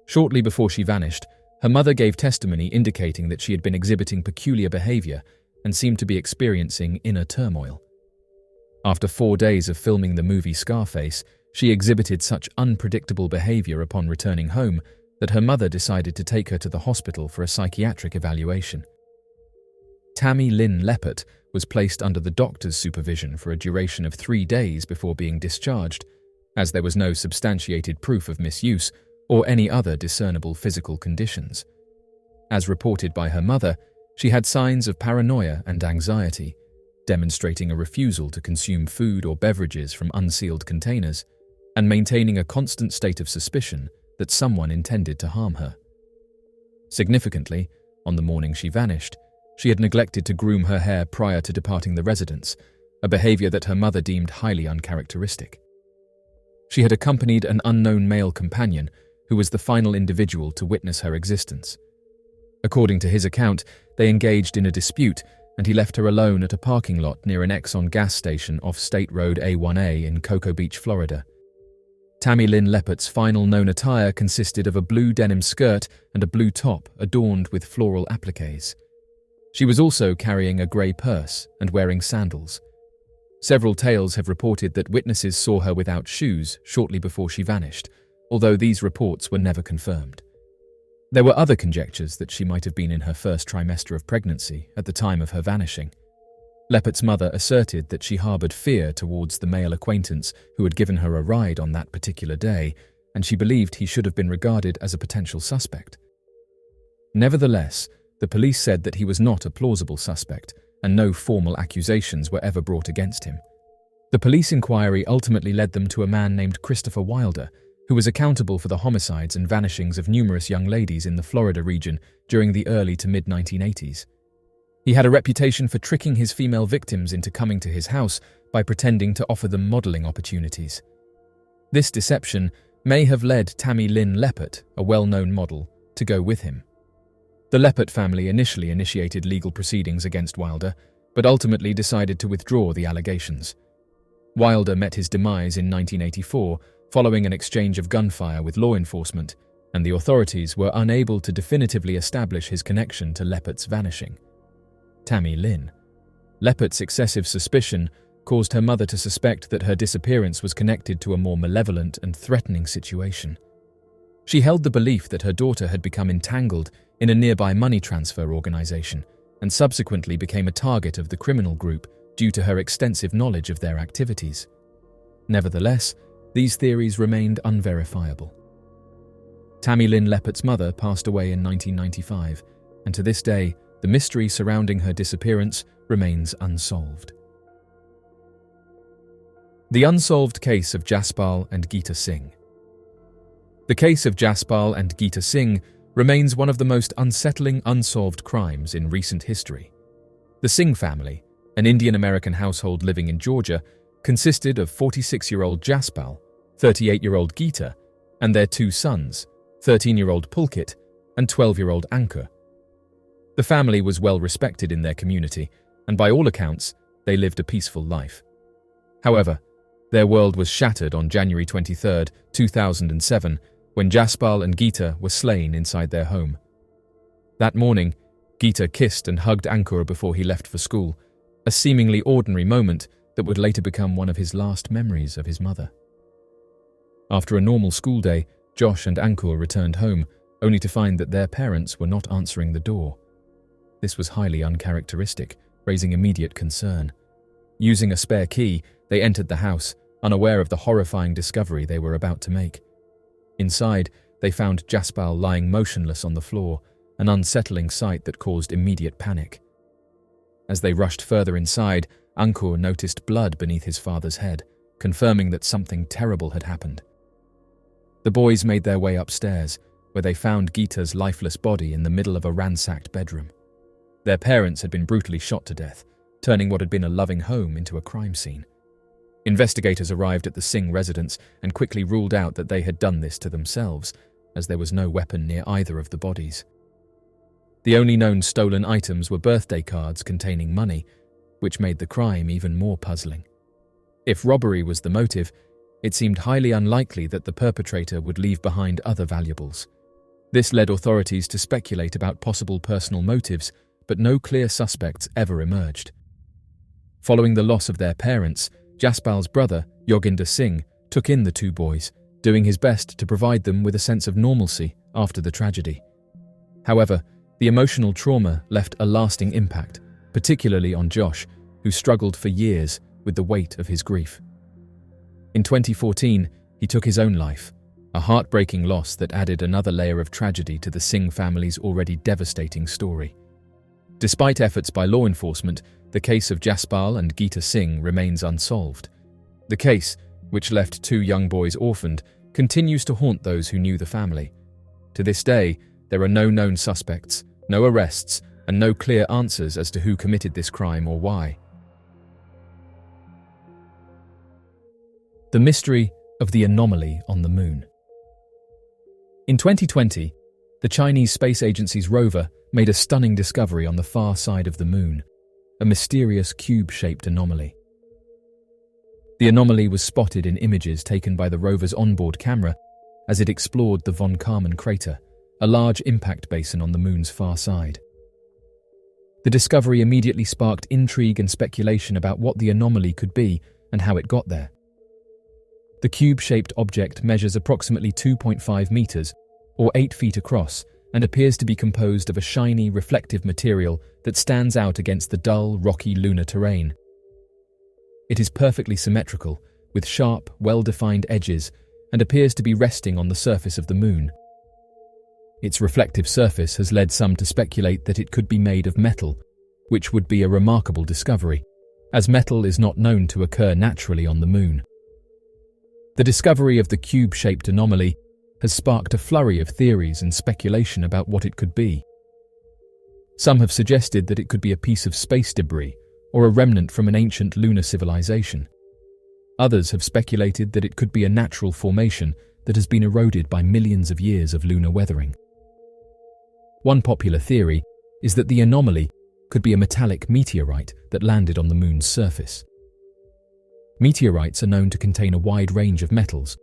Shortly before she vanished, her mother gave testimony indicating that she had been exhibiting peculiar behavior and seemed to be experiencing inner turmoil. After 4 days of filming the movie Scarface, she exhibited such unpredictable behavior upon returning home that her mother decided to take her to the hospital for a psychiatric evaluation. Tammy Lynn Lepard was placed under the doctor's supervision for a duration of 3 days before being discharged, as there was no substantiated proof of misuse or any other discernible physical conditions. As reported by her mother, she had signs of paranoia and anxiety, demonstrating a refusal to consume food or beverages from unsealed containers, and maintaining a constant state of suspicion that someone intended to harm her. Significantly, on the morning she vanished, she had neglected to groom her hair prior to departing the residence, a behavior that her mother deemed highly uncharacteristic. She had accompanied an unknown male companion who was the final individual to witness her existence. According to his account, they engaged in a dispute and he left her alone at a parking lot near an Exxon gas station off State Road A1A in Cocoa Beach, Florida. Tammy Lynn Lepard's final known attire consisted of a blue denim skirt and a blue top adorned with floral appliques. She was also carrying a grey purse and wearing sandals. Several tales have reported that witnesses saw her without shoes shortly before she vanished, although these reports were never confirmed. There were other conjectures that she might have been in her first trimester of pregnancy at the time of her vanishing. Lepard's mother asserted that she harboured fear towards the male acquaintance who had given her a ride on that particular day, and she believed he should have been regarded as a potential suspect. Nevertheless, the police said that he was not a plausible suspect, and no formal accusations were ever brought against him. The police inquiry ultimately led them to a man named Christopher Wilder, who was accountable for the homicides and vanishings of numerous young ladies in the Florida region during the early to mid-1980s. He had a reputation for tricking his female victims into coming to his house by pretending to offer them modelling opportunities. This deception may have led Tammy Lynn Lepard, a well-known model, to go with him. The Lepard family initially initiated legal proceedings against Wilder, but ultimately decided to withdraw the allegations. Wilder met his demise in 1984 following an exchange of gunfire with law enforcement, and the authorities were unable to definitively establish his connection to Lepard's vanishing. Tammy Lynn Lepard's excessive suspicion caused her mother to suspect that her disappearance was connected to a more malevolent and threatening situation. She held the belief that her daughter had become entangled in a nearby money transfer organization and subsequently became a target of the criminal group due to her extensive knowledge of their activities. Nevertheless, these theories remained unverifiable. Tammy Lynn Lepard's mother passed away in 1995, and to this day, the mystery surrounding her disappearance remains unsolved. The unsolved case of Jaspal and Geeta Singh. The case of Jaspal and Geeta Singh remains one of the most unsettling unsolved crimes in recent history. The Singh family, an Indian-American household living in Georgia, consisted of 46-year-old Jaspal, 38-year-old Geeta, and their 2 sons, 13-year-old Pulkit and 12-year-old Ankur. The family was well respected in their community, and by all accounts, they lived a peaceful life. However, their world was shattered on January 23, 2007, when Jaspal and Geeta were slain inside their home. That morning, Geeta kissed and hugged Ankur before he left for school, a seemingly ordinary moment that would later become one of his last memories of his mother. After a normal school day, Josh and Ankur returned home, only to find that their parents were not answering the door. This was highly uncharacteristic, raising immediate concern. Using a spare key, they entered the house, unaware of the horrifying discovery they were about to make. Inside, they found Jaspal lying motionless on the floor, an unsettling sight that caused immediate panic. As they rushed further inside, Ankur noticed blood beneath his father's head, confirming that something terrible had happened. The boys made their way upstairs, where they found Geeta's lifeless body in the middle of a ransacked bedroom. Their parents had been brutally shot to death, turning what had been a loving home into a crime scene. Investigators arrived at the Singh residence and quickly ruled out that they had done this to themselves, as there was no weapon near either of the bodies. The only known stolen items were birthday cards containing money, which made the crime even more puzzling. If robbery was the motive, it seemed highly unlikely that the perpetrator would leave behind other valuables. This led authorities to speculate about possible personal motives, but no clear suspects ever emerged. Following the loss of their parents, Jaspal's brother, Yoginder Singh, took in the 2 boys, doing his best to provide them with a sense of normalcy after the tragedy. However, the emotional trauma left a lasting impact, particularly on Josh, who struggled for years with the weight of his grief. In 2014, he took his own life, a heartbreaking loss that added another layer of tragedy to the Singh family's already devastating story. Despite efforts by law enforcement, the case of Jaspal and Geeta Singh remains unsolved. The case, which left 2 young boys orphaned, continues to haunt those who knew the family. To this day, there are no known suspects, no arrests, and no clear answers as to who committed this crime or why. The mystery of the anomaly on the Moon. In 2020, the Chinese Space Agency's rover made a stunning discovery on the far side of the Moon, a mysterious cube-shaped anomaly. The anomaly was spotted in images taken by the rover's onboard camera as it explored the von Karman crater, a large impact basin on the Moon's far side. The discovery immediately sparked intrigue and speculation about what the anomaly could be and how it got there. The cube-shaped object measures approximately 2.5 meters, or 8 feet across, and appears to be composed of a shiny, reflective material that stands out against the dull, rocky lunar terrain. It is perfectly symmetrical, with sharp, well-defined edges, and appears to be resting on the surface of the Moon. Its reflective surface has led some to speculate that it could be made of metal, which would be a remarkable discovery, as metal is not known to occur naturally on the Moon. The discovery of the cube-shaped anomaly has sparked a flurry of theories and speculation about what it could be. Some have suggested that it could be a piece of space debris or a remnant from an ancient lunar civilization. Others have speculated that it could be a natural formation that has been eroded by millions of years of lunar weathering. One popular theory is that the anomaly could be a metallic meteorite that landed on the Moon's surface. Meteorites are known to contain a wide range of metals,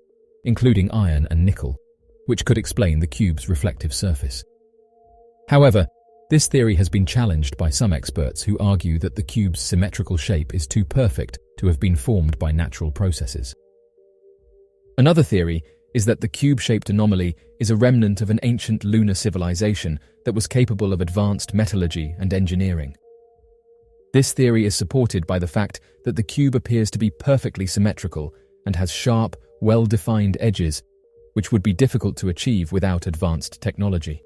including iron and nickel, which could explain the cube's reflective surface. However, this theory has been challenged by some experts who argue that the cube's symmetrical shape is too perfect to have been formed by natural processes. Another theory is that the cube-shaped anomaly is a remnant of an ancient lunar civilization that was capable of advanced metallurgy and engineering. This theory is supported by the fact that the cube appears to be perfectly symmetrical and has sharp, well-defined edges, which would be difficult to achieve without advanced technology.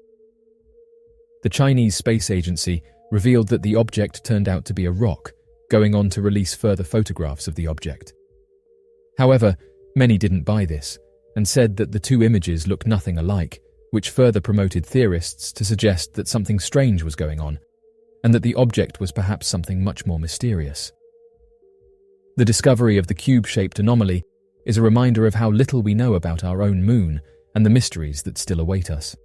The Chinese Space Agency revealed that the object turned out to be a rock, going on to release further photographs of the object. However, many didn't buy this, and said that the 2 images look nothing alike, which further promoted theorists to suggest that something strange was going on, and that the object was perhaps something much more mysterious. The discovery of the cube-shaped anomaly is a reminder of how little we know about our own Moon and the mysteries that still await us.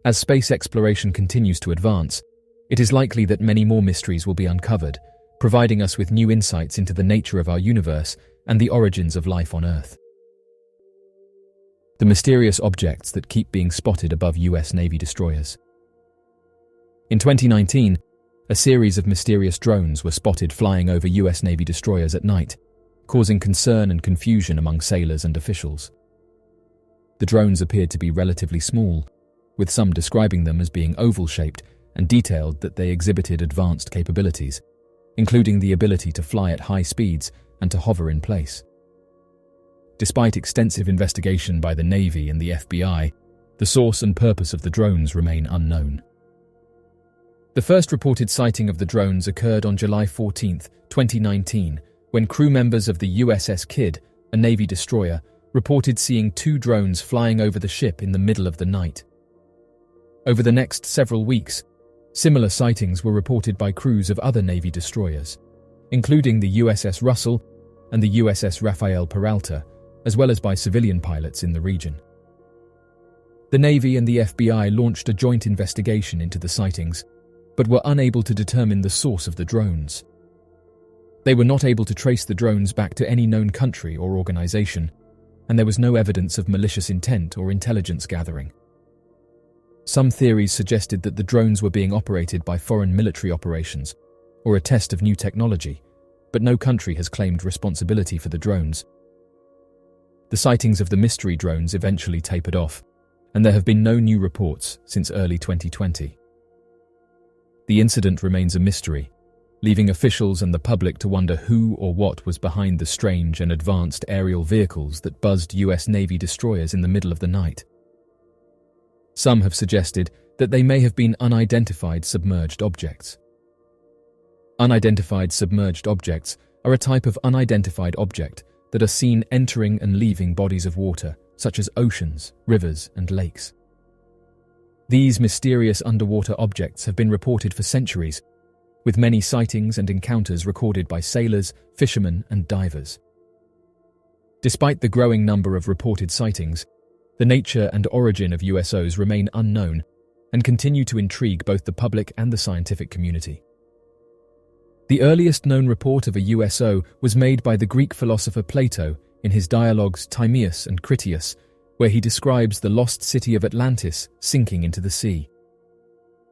As space exploration continues to advance, it is likely that many more mysteries will be uncovered, providing us with new insights into the nature of our universe and the origins of life on Earth. The mysterious objects that keep being spotted above US Navy destroyers. In 2019, a series of mysterious drones were spotted flying over US Navy destroyers at night, causing concern and confusion among sailors and officials. The drones appeared to be relatively small, with some describing them as being oval-shaped and detailed that they exhibited advanced capabilities, including the ability to fly at high speeds and to hover in place. Despite extensive investigation by the Navy and the FBI, the source and purpose of the drones remain unknown. The first reported sighting of the drones occurred on July 14, 2019, when crew members of the USS Kidd, a Navy destroyer, reported seeing 2 drones flying over the ship in the middle of the night. Over the next several weeks, similar sightings were reported by crews of other Navy destroyers, including the USS Russell and the USS Rafael Peralta, as well as by civilian pilots in the region. The Navy and the FBI launched a joint investigation into the sightings, but were unable to determine the source of the drones. They were not able to trace the drones back to any known country or organization, and there was no evidence of malicious intent or intelligence gathering. Some theories suggested that the drones were being operated by foreign military operations or a test of new technology, but no country has claimed responsibility for the drones. The sightings of the mystery drones eventually tapered off, and there have been no new reports since early 2020. the incident remains a mystery, leaving officials and the public to wonder who or what was behind the strange and advanced aerial vehicles that buzzed US Navy destroyers in the middle of the night. Some have suggested that they may have been unidentified submerged objects. Unidentified submerged objects are a type of unidentified object that are seen entering and leaving bodies of water, such as oceans, rivers, and lakes. These mysterious underwater objects have been reported for centuries, with many sightings and encounters recorded by sailors, fishermen, and divers. Despite the growing number of reported sightings, the nature and origin of USOs remain unknown and continue to intrigue both the public and the scientific community. The earliest known report of a USO was made by the Greek philosopher Plato in his dialogues Timaeus and Critias, where he describes the lost city of Atlantis sinking into the sea.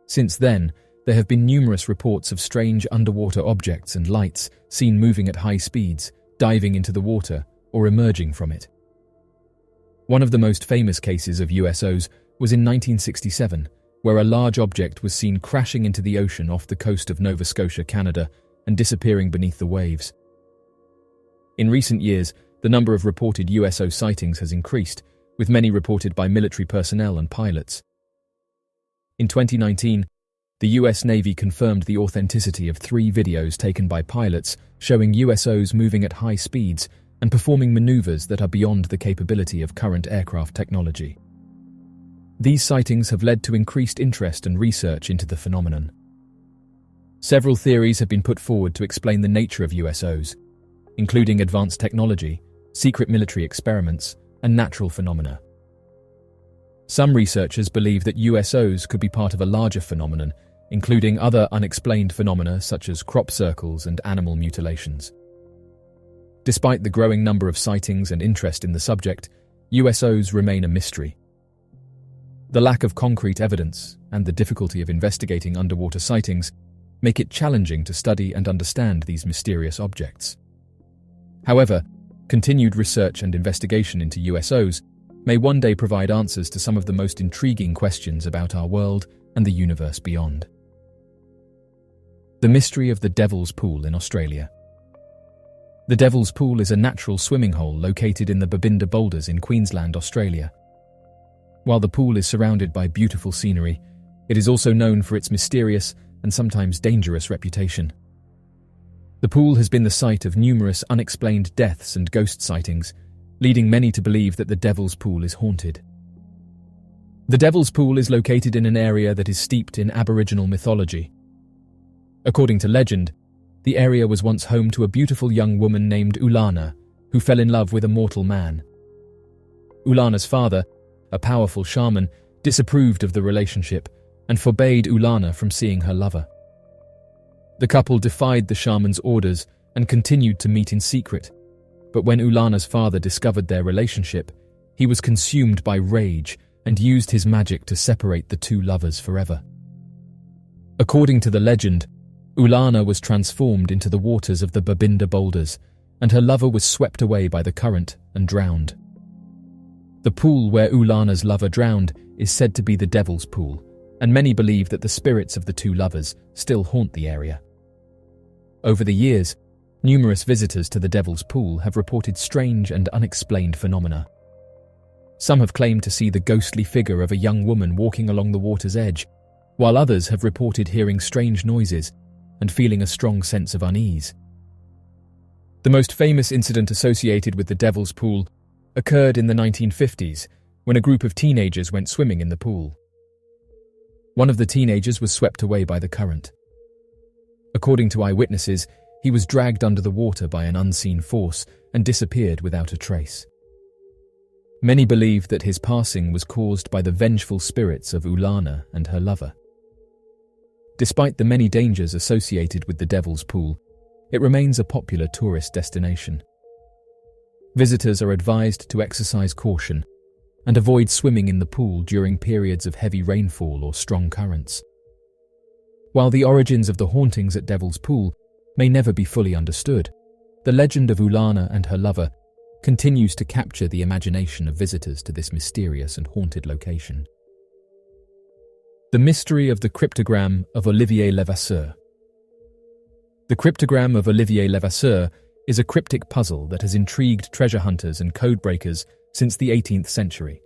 Since then, there have been numerous reports of strange underwater objects and lights seen moving at high speeds, diving into the water, or emerging from it. One of the most famous cases of USOs was in 1967, where a large object was seen crashing into the ocean off the coast of Nova Scotia, Canada, and disappearing beneath the waves. In recent years, the number of reported USO sightings has increased, with many reported by military personnel and pilots. In 2019, the US Navy confirmed the authenticity of 3 videos taken by pilots showing USOs moving at high speeds and performing maneuvers that are beyond the capability of current aircraft technology. These sightings have led to increased interest and research into the phenomenon. Several theories have been put forward to explain the nature of USOs, including advanced technology, secret military experiments, and natural phenomena. Some researchers believe that USOs could be part of a larger phenomenon, including other unexplained phenomena such as crop circles and animal mutilations. Despite the growing number of sightings and interest in the subject, USOs remain a mystery. The lack of concrete evidence and the difficulty of investigating underwater sightings make it challenging to study and understand these mysterious objects. However, continued research and investigation into USOs may one day provide answers to some of the most intriguing questions about our world and the universe beyond. The mystery of the Devil's Pool in Australia. The Devil's Pool is a natural swimming hole located in the Babinda Boulders in Queensland, Australia. While the pool is surrounded by beautiful scenery, it is also known for its mysterious and sometimes dangerous reputation. The pool has been the site of numerous unexplained deaths and ghost sightings, leading many to believe that the Devil's Pool is haunted. The Devil's Pool is located in an area that is steeped in Aboriginal mythology. According to legend, the area was once home to a beautiful young woman named Ulana, who fell in love with a mortal man. Ulana's father, a powerful shaman, disapproved of the relationship and forbade Ulana from seeing her lover. The couple defied the shaman's orders and continued to meet in secret, but when Ulana's father discovered their relationship, he was consumed by rage and used his magic to separate the two lovers forever. According to the legend, Ulana was transformed into the waters of the Babinda Boulders, and her lover was swept away by the current and drowned. The pool where Ulana's lover drowned is said to be the Devil's Pool, and many believe that the spirits of the two lovers still haunt the area. Over the years, numerous visitors to the Devil's Pool have reported strange and unexplained phenomena. Some have claimed to see the ghostly figure of a young woman walking along the water's edge, while others have reported hearing strange noises and feeling a strong sense of unease. The most famous incident associated with the Devil's Pool occurred in the 1950s when a group of teenagers went swimming in the pool. One of the teenagers was swept away by the current. According to eyewitnesses, he was dragged under the water by an unseen force and disappeared without a trace. Many believe that his passing was caused by the vengeful spirits of Ulana and her lover. Despite the many dangers associated with the Devil's Pool, it remains a popular tourist destination. Visitors are advised to exercise caution and avoid swimming in the pool during periods of heavy rainfall or strong currents. While the origins of the hauntings at Devil's Pool may never be fully understood, the legend of Ulana and her lover continues to capture the imagination of visitors to this mysterious and haunted location. The mystery of the cryptogram of Olivier Levasseur. The cryptogram of Olivier Levasseur is a cryptic puzzle that has intrigued treasure hunters and codebreakers since the 18th century.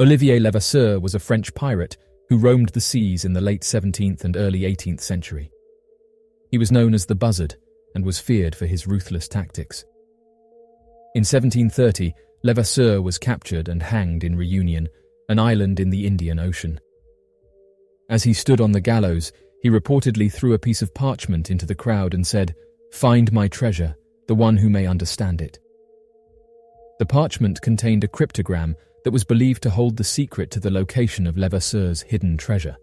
Olivier Levasseur was a French pirate who roamed the seas in the late 17th and early 18th century. He was known as the Buzzard and was feared for his ruthless tactics. In 1730, Levasseur was captured and hanged in Réunion, an island in the Indian Ocean. As he stood on the gallows, he reportedly threw a piece of parchment into the crowd and said, "Find my treasure, the one who may understand it." The parchment contained a cryptogram that was believed to hold the secret to the location of Levasseur's hidden treasure.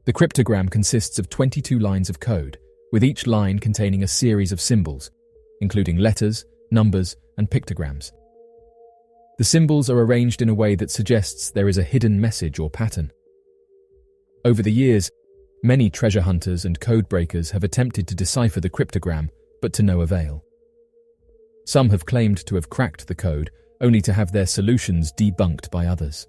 The cryptogram consists of 22 lines of code, with each line containing a series of symbols, including letters, numbers, and pictograms. The symbols are arranged in a way that suggests there is a hidden message or pattern. Over the years, many treasure hunters and codebreakers have attempted to decipher the cryptogram, but to no avail. Some have claimed to have cracked the code, only to have their solutions debunked by others.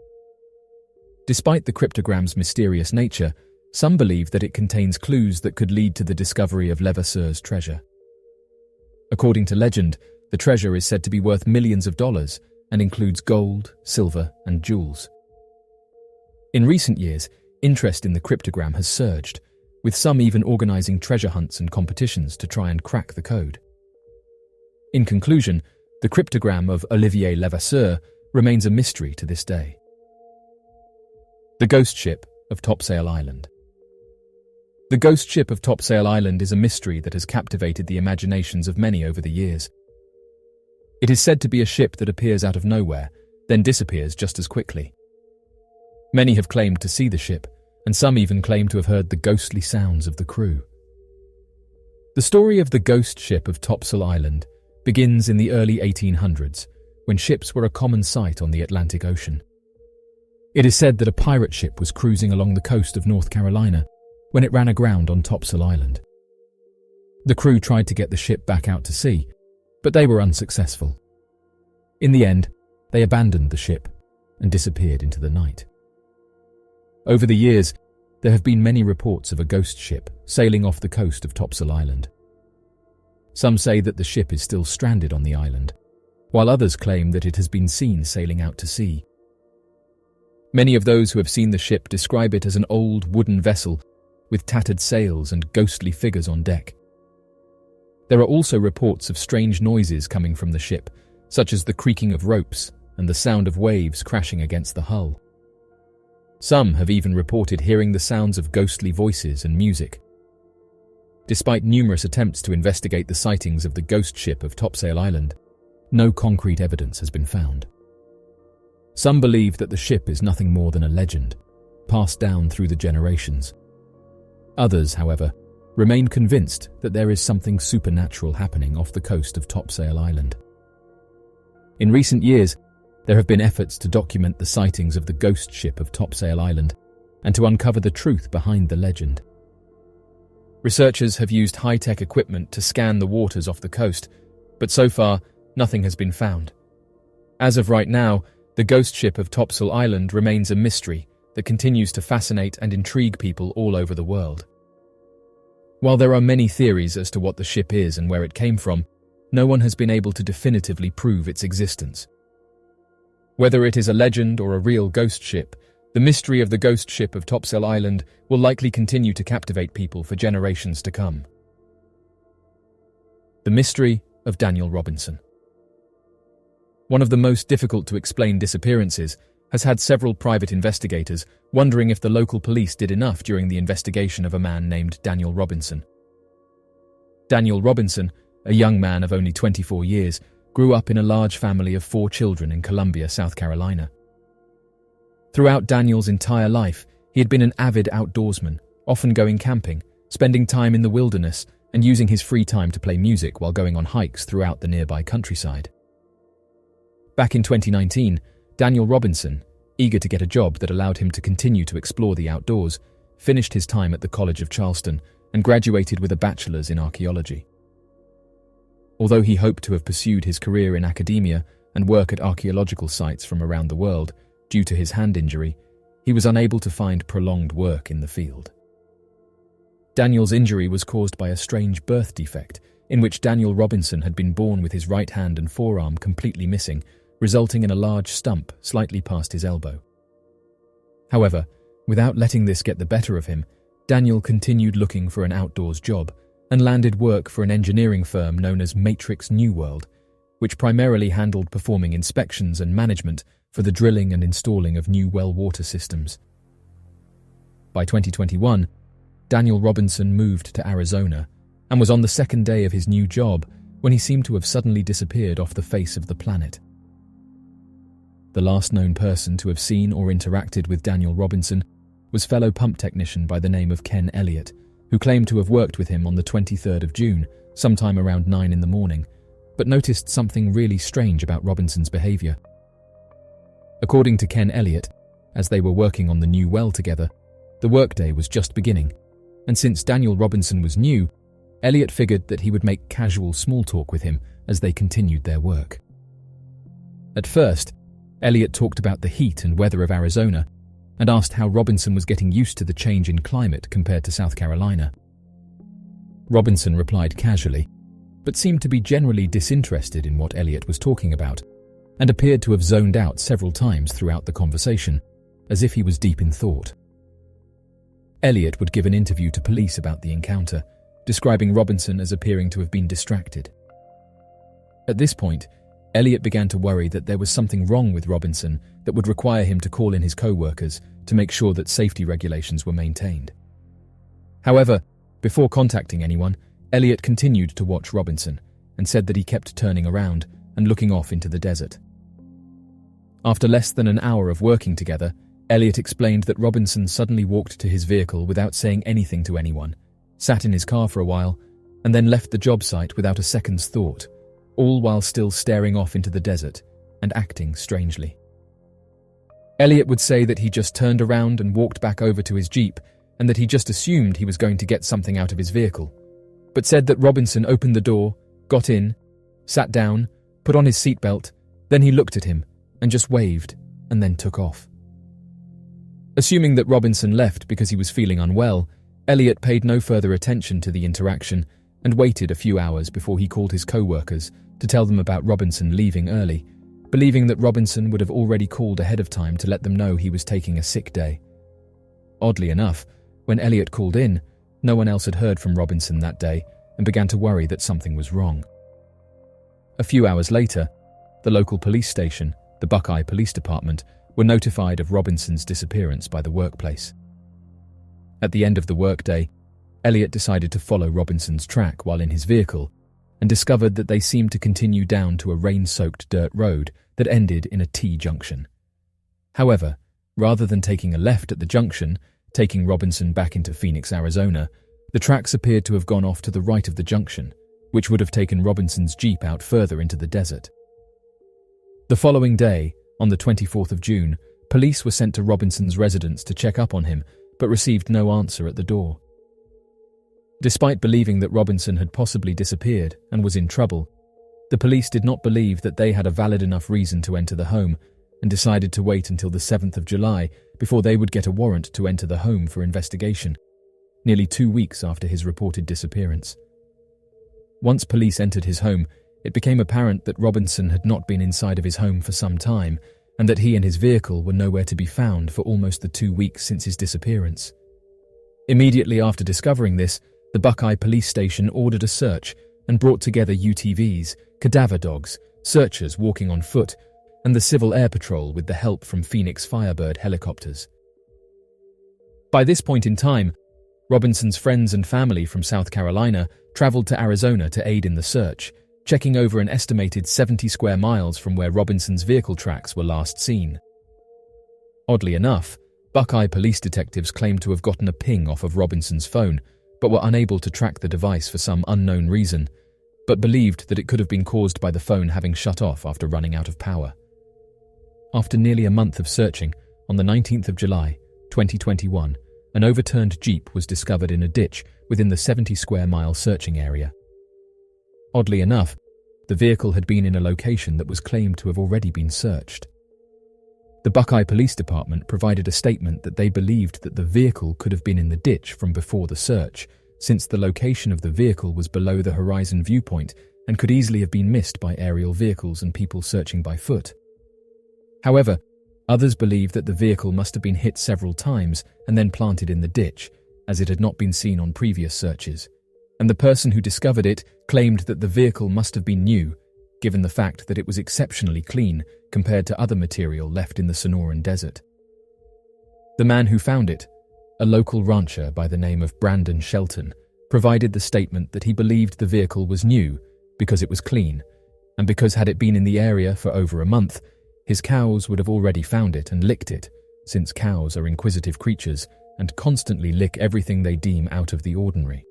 Despite the cryptogram's mysterious nature, some believe that it contains clues that could lead to the discovery of Levasseur's treasure. According to legend, the treasure is said to be worth millions of dollars and includes gold, silver, and jewels. In recent years, interest in the cryptogram has surged, with some even organizing treasure hunts and competitions to try and crack the code. In conclusion, the cryptogram of Olivier Levasseur remains a mystery to this day. The Ghost Ship of Topsail Island. The Ghost Ship of Topsail Island is a mystery that has captivated the imaginations of many over the years. It is said to be a ship that appears out of nowhere, then disappears just as quickly. Many have claimed to see the ship, and some even claim to have heard the ghostly sounds of the crew. The story of the Ghost Ship of Topsail Island begins in the early 1800s, when ships were a common sight on the Atlantic Ocean. It is said that a pirate ship was cruising along the coast of North Carolina when it ran aground on Topsail Island. The crew tried to get the ship back out to sea, but they were unsuccessful. In the end, they abandoned the ship and disappeared into the night. Over the years, there have been many reports of a ghost ship sailing off the coast of Topsail Island. Some say that the ship is still stranded on the island, while others claim that it has been seen sailing out to sea. Many of those who have seen the ship describe it as an old wooden vessel with tattered sails and ghostly figures on deck. There are also reports of strange noises coming from the ship, such as the creaking of ropes and the sound of waves crashing against the hull. Some have even reported hearing the sounds of ghostly voices and music. Despite numerous attempts to investigate the sightings of the ghost ship of Topsail Island, no concrete evidence has been found. Some believe that the ship is nothing more than a legend, passed down through the generations. Others, however, remain convinced that there is something supernatural happening off the coast of Topsail Island. In recent years, there have been efforts to document the sightings of the ghost ship of Topsail Island and to uncover the truth behind the legend. Researchers have used high-tech equipment to scan the waters off the coast, but so far, nothing has been found. As of right now, the ghost ship of Topsail Island remains a mystery that continues to fascinate and intrigue people all over the world. While there are many theories as to what the ship is and where it came from, no one has been able to definitively prove its existence. Whether it is a legend or a real ghost ship, the mystery of the ghost ship of Topsail Island will likely continue to captivate people for generations to come. The mystery of Daniel Robinson. One of the most difficult to explain disappearances has had several private investigators wondering if the local police did enough during the investigation of a man named Daniel Robinson. Daniel Robinson, a young man of only 24 years, grew up in a large family of 4 children in Columbia, South Carolina. Throughout Daniel's entire life, he had been an avid outdoorsman, often going camping, spending time in the wilderness, and using his free time to play music while going on hikes throughout the nearby countryside. Back in 2019, Daniel Robinson, eager to get a job that allowed him to continue to explore the outdoors, finished his time at the College of Charleston and graduated with a bachelor's in archaeology. Although he hoped to have pursued his career in academia and work at archaeological sites from around the world, due to his hand injury, he was unable to find prolonged work in the field. Daniel's injury was caused by a strange birth defect, in which Daniel Robinson had been born with his right hand and forearm completely missing, resulting in a large stump slightly past his elbow. However, without letting this get the better of him, Daniel continued looking for an outdoors job and landed work for an engineering firm known as Matrix New World, which primarily handled performing inspections and management for the drilling and installing of new well water systems. By 2021, Daniel Robinson moved to Arizona and was on the second day of his new job when he seemed to have suddenly disappeared off the face of the planet. The last known person to have seen or interacted with Daniel Robinson was fellow pump technician by the name of Ken Elliott, who claimed to have worked with him on the 23rd of June, sometime around 9 in the morning, but noticed something really strange about Robinson's behavior. According to Ken Elliott, as they were working on the new well together, the workday was just beginning, and since Daniel Robinson was new, Elliott figured that he would make casual small talk with him as they continued their work. At first, Elliott talked about the heat and weather of Arizona and asked how Robinson was getting used to the change in climate compared to South Carolina. Robinson replied casually, but seemed to be generally disinterested in what Elliott was talking about, and appeared to have zoned out several times throughout the conversation, as if he was deep in thought. Elliott would give an interview to police about the encounter, describing Robinson as appearing to have been distracted. At this point, Elliott began to worry that there was something wrong with Robinson that would require him to call in his co-workers to make sure that safety regulations were maintained. However, before contacting anyone, Elliott continued to watch Robinson and said that he kept turning around and looking off into the desert. After less than an hour of working together, Elliott explained that Robinson suddenly walked to his vehicle without saying anything to anyone, sat in his car for a while, and then left the job site without a second's thought, all while still staring off into the desert and acting strangely. Elliott would say that he just turned around and walked back over to his Jeep and that he just assumed he was going to get something out of his vehicle, but said that Robinson opened the door, got in, sat down, put on his seatbelt, then he looked at him and just waved and then took off. Assuming that Robinson left because he was feeling unwell, Elliott paid no further attention to the interaction and waited a few hours before he called his co-workers to tell them about Robinson leaving early, believing that Robinson would have already called ahead of time to let them know he was taking a sick day. Oddly enough, when Elliott called in, no one else had heard from Robinson that day and began to worry that something was wrong. A few hours later, the local police station, the Buckeye Police Department, were notified of Robinson's disappearance by the workplace. At the end of the workday, Elliott decided to follow Robinson's track while in his vehicle and discovered that they seemed to continue down to a rain-soaked dirt road that ended in a T-junction. However, rather than taking a left at the junction, taking Robinson back into Phoenix, Arizona, the tracks appeared to have gone off to the right of the junction, which would have taken Robinson's Jeep out further into the desert. The following day, on the 24th of June, police were sent to Robinson's residence to check up on him, but received no answer at the door. Despite believing that Robinson had possibly disappeared and was in trouble, the police did not believe that they had a valid enough reason to enter the home and decided to wait until the 7th of July before they would get a warrant to enter the home for investigation, nearly 2 weeks after his reported disappearance. Once police entered his home, it became apparent that Robinson had not been inside of his home for some time and that he and his vehicle were nowhere to be found for almost the 2 weeks since his disappearance. Immediately after discovering this, the Buckeye Police Station ordered a search and brought together UTVs, cadaver dogs, searchers walking on foot, and the Civil Air Patrol with the help from Phoenix Firebird helicopters. By this point in time, Robinson's friends and family from South Carolina traveled to Arizona to aid in the search, checking over an estimated 70 square miles from where Robinson's vehicle tracks were last seen. Oddly enough, Buckeye police detectives claimed to have gotten a ping off of Robinson's phone, but were unable to track the device for some unknown reason, but believed that it could have been caused by the phone having shut off after running out of power. After nearly a month of searching, on the 19th of July, 2021, an overturned Jeep was discovered in a ditch within the 70 square mile searching area. Oddly enough, the vehicle had been in a location that was claimed to have already been searched. The Buckeye Police Department provided a statement that they believed that the vehicle could have been in the ditch from before the search, since the location of the vehicle was below the horizon viewpoint and could easily have been missed by aerial vehicles and people searching by foot. However, others believe that the vehicle must have been hit several times and then planted in the ditch, as it had not been seen on previous searches, and the person who discovered it claimed that the vehicle must have been new, given the fact that it was exceptionally clean compared to other material left in the Sonoran Desert. The man who found it, a local rancher by the name of Brandon Shelton, provided the statement that he believed the vehicle was new because it was clean, and because had it been in the area for over a month, his cows would have already found it and licked it, since cows are inquisitive creatures and constantly lick everything they deem out of the ordinary.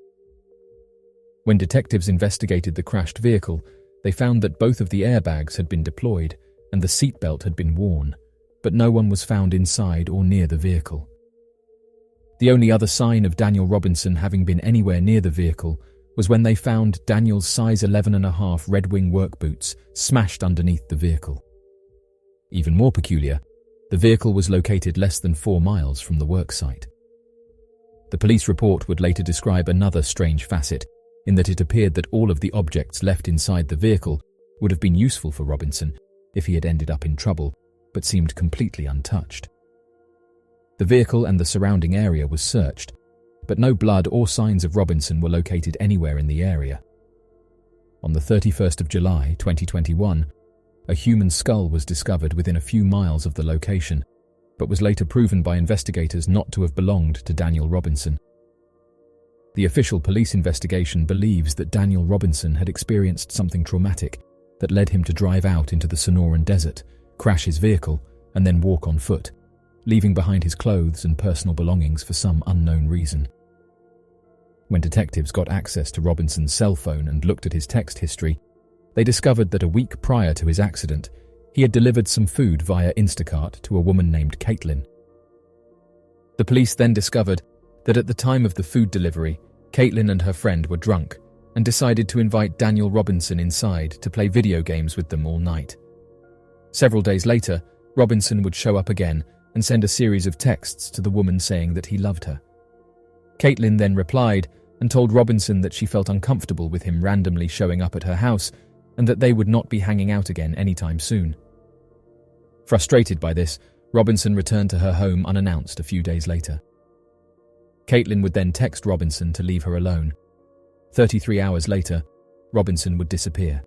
When detectives investigated the crashed vehicle, they found that both of the airbags had been deployed and the seatbelt had been worn, but no one was found inside or near the vehicle. The only other sign of Daniel Robinson having been anywhere near the vehicle was when they found Daniel's size 11.5 Red Wing work boots smashed underneath the vehicle. Even more peculiar, the vehicle was located less than 4 miles from the work site. The police report would later describe another strange facet, in that it appeared that all of the objects left inside the vehicle would have been useful for Robinson if he had ended up in trouble, but seemed completely untouched. The vehicle and the surrounding area was searched, but no blood or signs of Robinson were located anywhere in the area. On the 31st of July, 2021, a human skull was discovered within a few miles of the location, but was later proven by investigators not to have belonged to Daniel Robinson. The official police investigation believes that Daniel Robinson had experienced something traumatic that led him to drive out into the Sonoran Desert, crash his vehicle, and then walk on foot, leaving behind his clothes and personal belongings for some unknown reason. When detectives got access to Robinson's cell phone and looked at his text history, they discovered that a week prior to his accident, he had delivered some food via Instacart to a woman named Caitlin. The police then discovered that at the time of the food delivery, Caitlin and her friend were drunk and decided to invite Daniel Robinson inside to play video games with them all night. Several days later, Robinson would show up again and send a series of texts to the woman saying that he loved her. Caitlin then replied and told Robinson that she felt uncomfortable with him randomly showing up at her house and that they would not be hanging out again anytime soon. Frustrated by this, Robinson returned to her home unannounced a few days later. Caitlin would then text Robinson to leave her alone. 33 hours later, Robinson would disappear.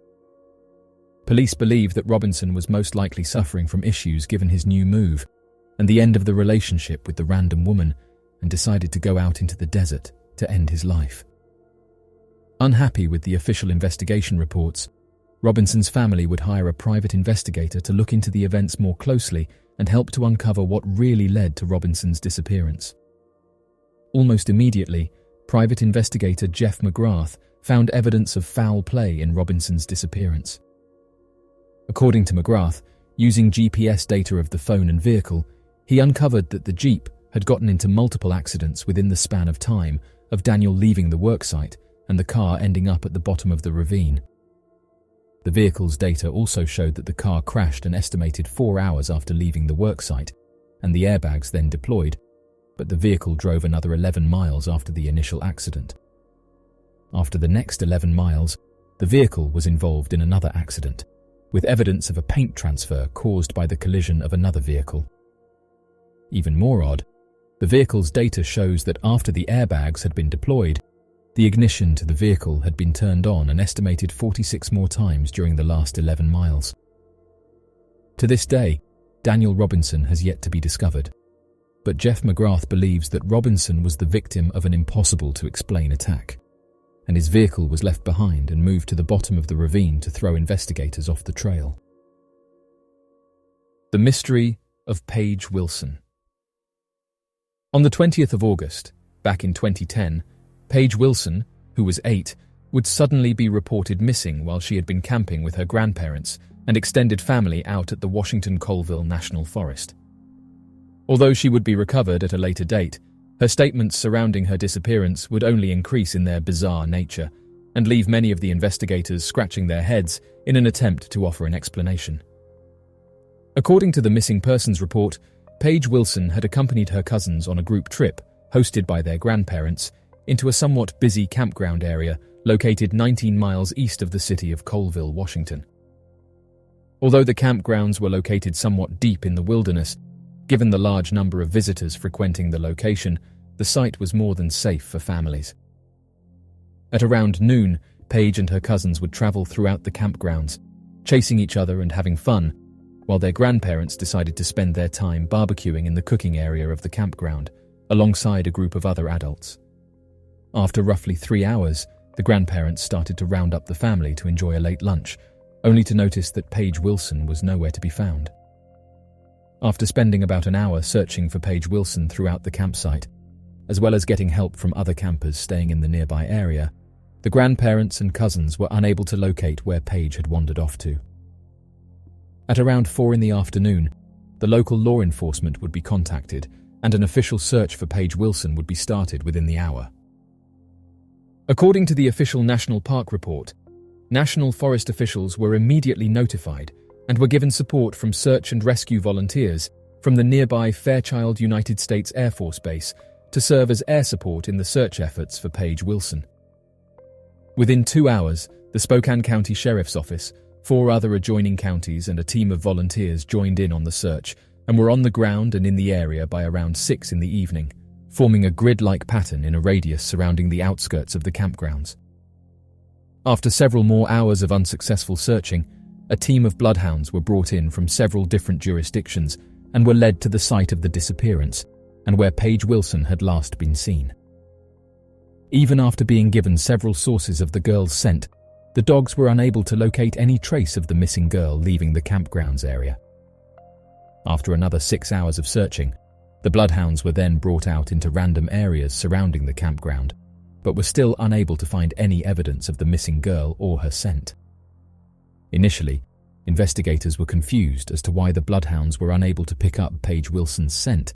Police believe that Robinson was most likely suffering from issues given his new move and the end of the relationship with the random woman, and decided to go out into the desert to end his life. Unhappy with the official investigation reports, Robinson's family would hire a private investigator to look into the events more closely and help to uncover what really led to Robinson's disappearance. Almost immediately, private investigator Jeff McGrath found evidence of foul play in Robinson's disappearance. According to McGrath, using GPS data of the phone and vehicle, he uncovered that the Jeep had gotten into multiple accidents within the span of time of Daniel leaving the worksite and the car ending up at the bottom of the ravine. The vehicle's data also showed that the car crashed an estimated 4 hours after leaving the worksite, and the airbags then deployed, but the vehicle drove another 11 miles after the initial accident. After the next 11 miles, the vehicle was involved in another accident, with evidence of a paint transfer caused by the collision of another vehicle. Even more odd, the vehicle's data shows that after the airbags had been deployed, the ignition to the vehicle had been turned on an estimated 46 more times during the last 11 miles. To this day, Daniel Robinson has yet to be discovered, but Jeff McGrath believes that Robinson was the victim of an impossible-to-explain attack, and his vehicle was left behind and moved to the bottom of the ravine to throw investigators off the trail. The mystery of Paige Wilson. On the 20th of August, back in 2010, Paige Wilson, who was 8, would suddenly be reported missing while she had been camping with her grandparents and extended family out at the Washington-Colville National Forest. Although she would be recovered at a later date, her statements surrounding her disappearance would only increase in their bizarre nature and leave many of the investigators scratching their heads in an attempt to offer an explanation. According to the missing persons report, Paige Wilson had accompanied her cousins on a group trip, hosted by their grandparents, into a somewhat busy campground area located 19 miles east of the city of Colville, Washington. Although the campgrounds were located somewhat deep in the wilderness, given the large number of visitors frequenting the location, the site was more than safe for families. At around noon, Paige and her cousins would travel throughout the campgrounds, chasing each other and having fun, while their grandparents decided to spend their time barbecuing in the cooking area of the campground, alongside a group of other adults. After roughly 3 hours, the grandparents started to round up the family to enjoy a late lunch, only to notice that Paige Wilson was nowhere to be found. After spending about an hour searching for Paige Wilson throughout the campsite, as well as getting help from other campers staying in the nearby area, the grandparents and cousins were unable to locate where Paige had wandered off to. At around 4 in the afternoon, the local law enforcement would be contacted and an official search for Paige Wilson would be started within the hour. According to the official National Park report, National Forest officials were immediately notified and were given support from search and rescue volunteers from the nearby Fairchild United States Air Force Base to serve as air support in the search efforts for Paige Wilson. Within 2 hours, the Spokane County Sheriff's Office, 4 other adjoining counties and a team of volunteers joined in on the search and were on the ground and in the area by around 6 in the evening, forming a grid-like pattern in a radius surrounding the outskirts of the campgrounds. After several more hours of unsuccessful searching, a team of bloodhounds were brought in from several different jurisdictions and were led to the site of the disappearance and where Paige Wilson had last been seen. Even after being given several sources of the girl's scent, the dogs were unable to locate any trace of the missing girl leaving the campgrounds area. After another 6 hours of searching, the bloodhounds were then brought out into random areas surrounding the campground, but were still unable to find any evidence of the missing girl or her scent. Initially, investigators were confused as to why the bloodhounds were unable to pick up Paige Wilson's scent,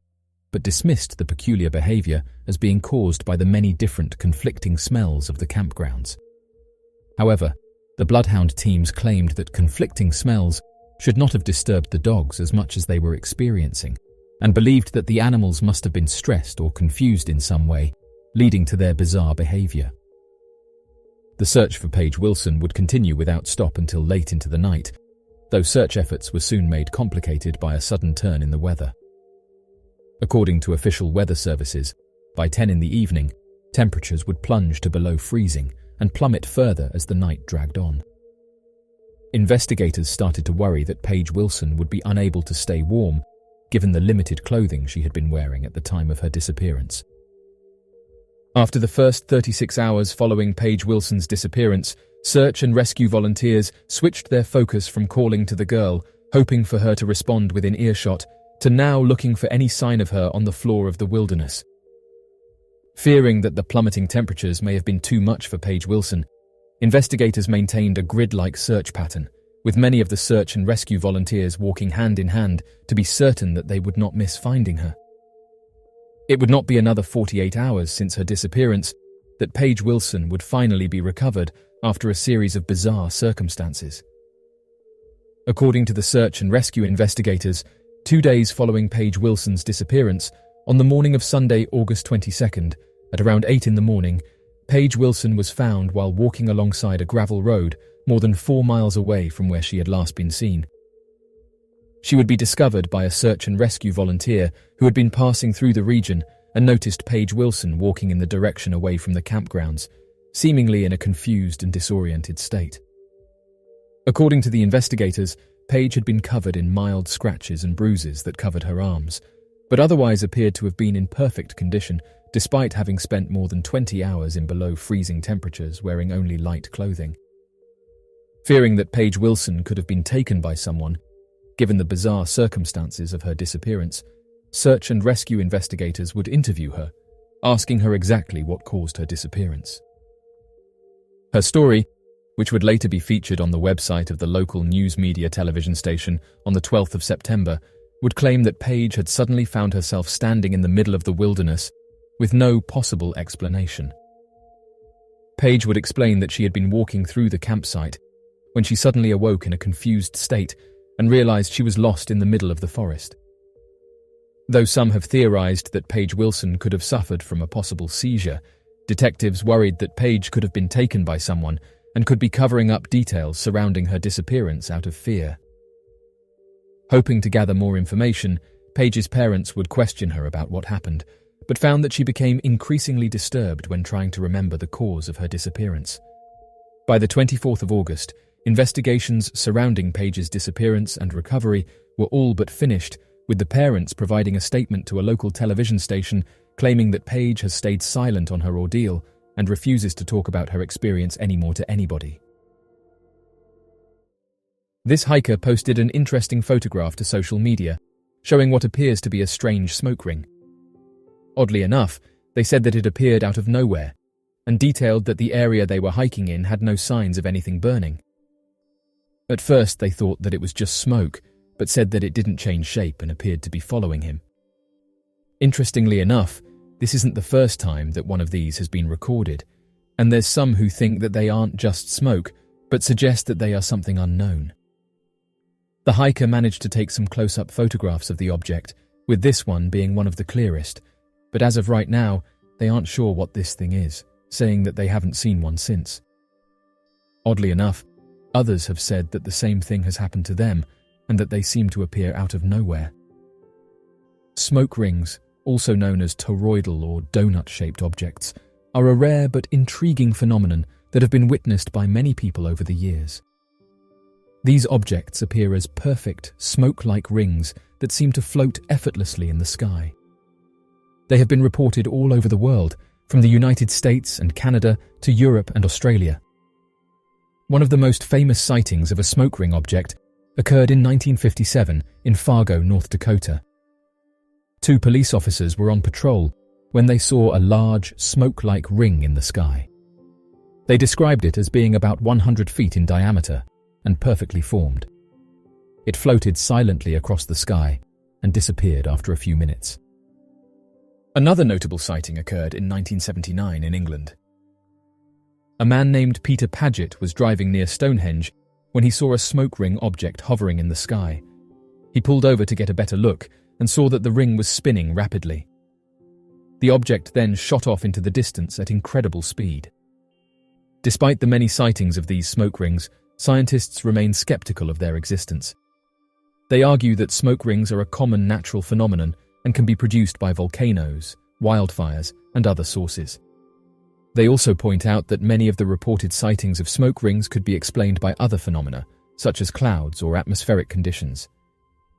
but dismissed the peculiar behavior as being caused by the many different conflicting smells of the campgrounds. However, the bloodhound teams claimed that conflicting smells should not have disturbed the dogs as much as they were experiencing, and believed that the animals must have been stressed or confused in some way, leading to their bizarre behavior. The search for Paige Wilson would continue without stop until late into the night, though search efforts were soon made complicated by a sudden turn in the weather. According to official weather services, by 10 in the evening, temperatures would plunge to below freezing and plummet further as the night dragged on. Investigators started to worry that Paige Wilson would be unable to stay warm, given the limited clothing she had been wearing at the time of her disappearance. After the first 36 hours following Paige Wilson's disappearance, search and rescue volunteers switched their focus from calling to the girl, hoping for her to respond within earshot, to now looking for any sign of her on the floor of the wilderness. Fearing that the plummeting temperatures may have been too much for Paige Wilson, investigators maintained a grid-like search pattern, with many of the search and rescue volunteers walking hand in hand to be certain that they would not miss finding her. It would not be another 48 hours since her disappearance that Paige Wilson would finally be recovered after a series of bizarre circumstances. According to the search and rescue investigators, 2 days following Paige Wilson's disappearance, on the morning of Sunday, August 22nd, at around 8 in the morning, Paige Wilson was found while walking alongside a gravel road more than 4 miles away from where she had last been seen. She would be discovered by a search and rescue volunteer who had been passing through the region and noticed Paige Wilson walking in the direction away from the campgrounds, seemingly in a confused and disoriented state. According to the investigators, Paige had been covered in mild scratches and bruises that covered her arms, but otherwise appeared to have been in perfect condition despite having spent more than 20 hours in below freezing temperatures wearing only light clothing. Fearing that Paige Wilson could have been taken by someone, given the bizarre circumstances of her disappearance, search and rescue investigators would interview her, asking her exactly what caused her disappearance. Her story, which would later be featured on the website of the local news media television station on the 12th of September, would claim that Paige had suddenly found herself standing in the middle of the wilderness with no possible explanation. Paige would explain that she had been walking through the campsite when she suddenly awoke in a confused state and realized she was lost in the middle of the forest. Though some have theorized that Paige Wilson could have suffered from a possible seizure, detectives worried that Paige could have been taken by someone and could be covering up details surrounding her disappearance out of fear. Hoping to gather more information, Paige's parents would question her about what happened, but found that she became increasingly disturbed when trying to remember the cause of her disappearance. By the 24th of August, investigations surrounding Paige's disappearance and recovery were all but finished, with the parents providing a statement to a local television station claiming that Paige has stayed silent on her ordeal and refuses to talk about her experience anymore to anybody. This hiker posted an interesting photograph to social media, showing what appears to be a strange smoke ring. Oddly enough, they said that it appeared out of nowhere, and detailed that the area they were hiking in had no signs of anything burning. At first they thought that it was just smoke, but said that it didn't change shape and appeared to be following him. Interestingly enough, this isn't the first time that one of these has been recorded, and there's some who think that they aren't just smoke, but suggest that they are something unknown. The hiker managed to take some close-up photographs of the object, with this one being one of the clearest, but as of right now, they aren't sure what this thing is, saying that they haven't seen one since. Oddly enough, others have said that the same thing has happened to them, and that they seem to appear out of nowhere. Smoke rings, also known as toroidal or donut-shaped objects, are a rare but intriguing phenomenon that have been witnessed by many people over the years. These objects appear as perfect, smoke-like rings that seem to float effortlessly in the sky. They have been reported all over the world, from the United States and Canada to Europe and Australia. One of the most famous sightings of a smoke ring object occurred in 1957 in Fargo, North Dakota. 2 police officers were on patrol when they saw a large, smoke-like ring in the sky. They described it as being about 100 feet in diameter and perfectly formed. It floated silently across the sky and disappeared after a few minutes. Another notable sighting occurred in 1979 in England. A man named Peter Paget was driving near Stonehenge when he saw a smoke ring object hovering in the sky. He pulled over to get a better look and saw that the ring was spinning rapidly. The object then shot off into the distance at incredible speed. Despite the many sightings of these smoke rings, scientists remain skeptical of their existence. They argue that smoke rings are a common natural phenomenon and can be produced by volcanoes, wildfires, and other sources. They also point out that many of the reported sightings of smoke rings could be explained by other phenomena, such as clouds or atmospheric conditions.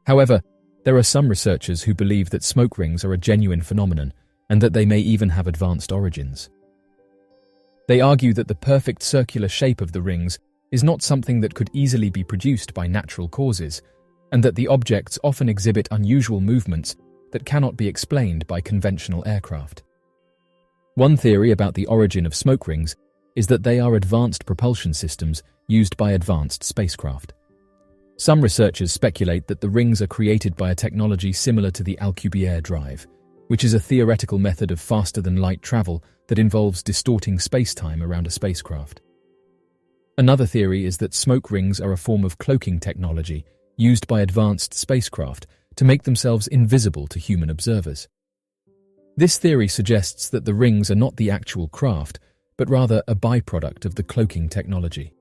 However, there are some researchers who believe that smoke rings are a genuine phenomenon and that they may even have advanced origins. They argue that the perfect circular shape of the rings is not something that could easily be produced by natural causes, and that the objects often exhibit unusual movements that cannot be explained by conventional aircraft. One theory about the origin of smoke rings is that they are advanced propulsion systems used by advanced spacecraft. Some researchers speculate that the rings are created by a technology similar to the Alcubierre drive, which is a theoretical method of faster-than-light travel that involves distorting space-time around a spacecraft. Another theory is that smoke rings are a form of cloaking technology used by advanced spacecraft to make themselves invisible to human observers. This theory suggests that the rings are not the actual craft, but rather a byproduct of the cloaking technology.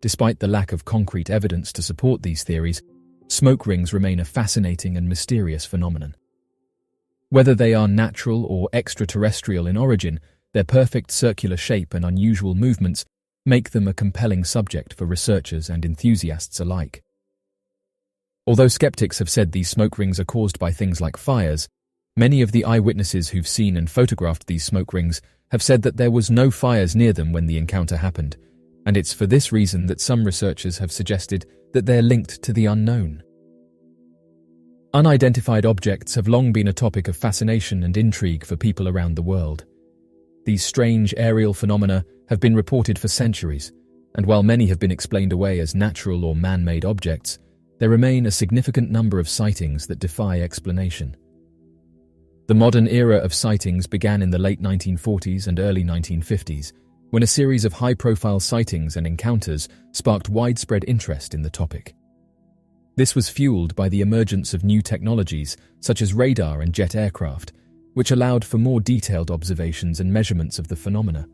Despite the lack of concrete evidence to support these theories, smoke rings remain a fascinating and mysterious phenomenon. Whether they are natural or extraterrestrial in origin, their perfect circular shape and unusual movements make them a compelling subject for researchers and enthusiasts alike. Although skeptics have said these smoke rings are caused by things like fires, many of the eyewitnesses who've seen and photographed these smoke rings have said that there was no fires near them when the encounter happened, and it's for this reason that some researchers have suggested that they're linked to the unknown. Unidentified objects have long been a topic of fascination and intrigue for people around the world. These strange aerial phenomena have been reported for centuries, and while many have been explained away as natural or man-made objects, there remain a significant number of sightings that defy explanation. The modern era of sightings began in the late 1940s and early 1950s, when a series of high-profile sightings and encounters sparked widespread interest in the topic. This was fueled by the emergence of new technologies such as radar and jet aircraft, which allowed for more detailed observations and measurements of the phenomena.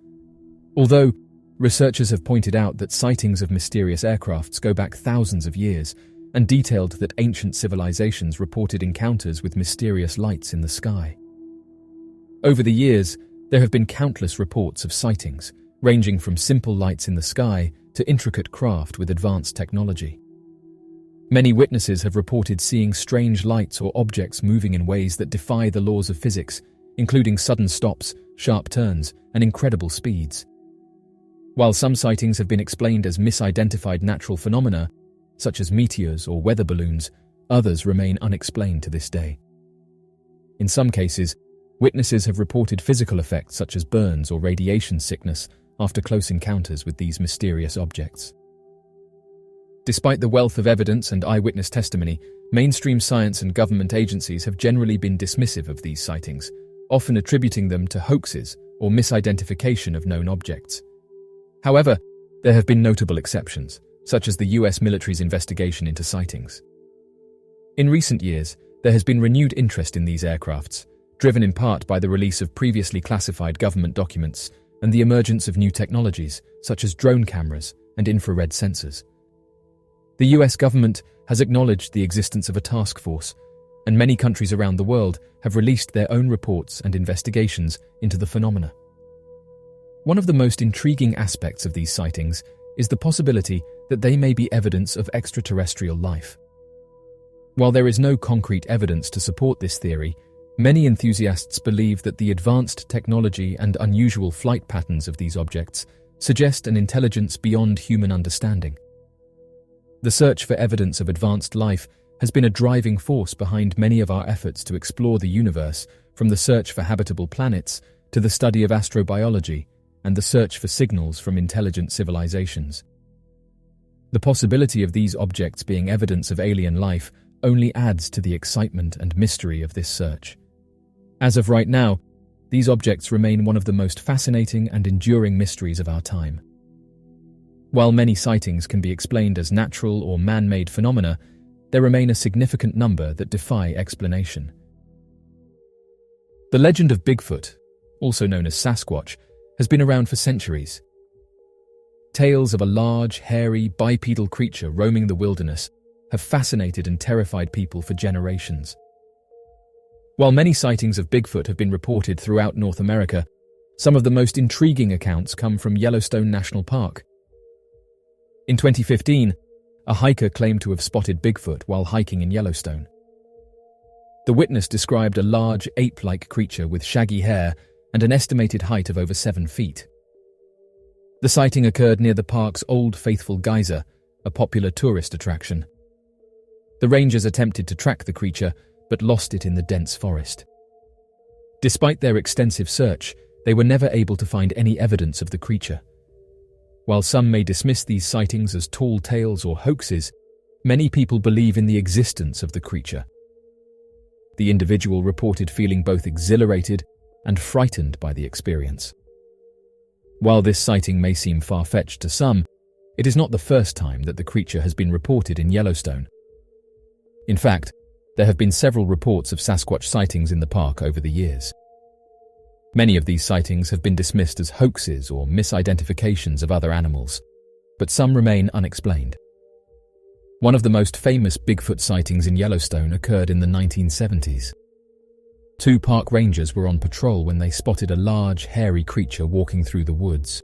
Although researchers have pointed out that sightings of mysterious aircrafts go back thousands of years and detailed that ancient civilizations reported encounters with mysterious lights in the sky. Over the years, there have been countless reports of sightings, ranging from simple lights in the sky to intricate craft with advanced technology. Many witnesses have reported seeing strange lights or objects moving in ways that defy the laws of physics, including sudden stops, sharp turns, and incredible speeds. While some sightings have been explained as misidentified natural phenomena, such as meteors or weather balloons, others remain unexplained to this day. In some cases, witnesses have reported physical effects such as burns or radiation sickness after close encounters with these mysterious objects. Despite the wealth of evidence and eyewitness testimony, mainstream science and government agencies have generally been dismissive of these sightings, often attributing them to hoaxes or misidentification of known objects. However, there have been notable exceptions, such as the US military's investigation into sightings. In recent years, there has been renewed interest in these aircrafts, driven in part by the release of previously classified government documents and the emergence of new technologies, such as drone cameras and infrared sensors. The US government has acknowledged the existence of a task force, and many countries around the world have released their own reports and investigations into the phenomena. One of the most intriguing aspects of these sightings is the possibility that they may be evidence of extraterrestrial life. While there is no concrete evidence to support this theory, many enthusiasts believe that the advanced technology and unusual flight patterns of these objects suggest an intelligence beyond human understanding. The search for evidence of advanced life has been a driving force behind many of our efforts to explore the universe, from the search for habitable planets to the study of astrobiology and the search for signals from intelligent civilizations. The possibility of these objects being evidence of alien life only adds to the excitement and mystery of this search. As of right now, these objects remain one of the most fascinating and enduring mysteries of our time. While many sightings can be explained as natural or man-made phenomena, there remain a significant number that defy explanation. The legend of Bigfoot, also known as Sasquatch, has been around for centuries. Tales of a large, hairy, bipedal creature roaming the wilderness have fascinated and terrified people for generations. While many sightings of Bigfoot have been reported throughout North America, some of the most intriguing accounts come from Yellowstone National Park. In 2015, a hiker claimed to have spotted Bigfoot while hiking in Yellowstone. The witness described a large, ape-like creature with shaggy hair and an estimated height of over 7 feet. The sighting occurred near the park's Old Faithful Geyser, a popular tourist attraction. The rangers attempted to track the creature, but lost it in the dense forest. Despite their extensive search, they were never able to find any evidence of the creature. While some may dismiss these sightings as tall tales or hoaxes, many people believe in the existence of the creature. The individual reported feeling both exhilarated and frightened by the experience. While this sighting may seem far-fetched to some, it is not the first time that the creature has been reported in Yellowstone. In fact, there have been several reports of Sasquatch sightings in the park over the years. Many of these sightings have been dismissed as hoaxes or misidentifications of other animals, but some remain unexplained. One of the most famous Bigfoot sightings in Yellowstone occurred in the 1970s. 2 park rangers were on patrol when they spotted a large, hairy creature walking through the woods.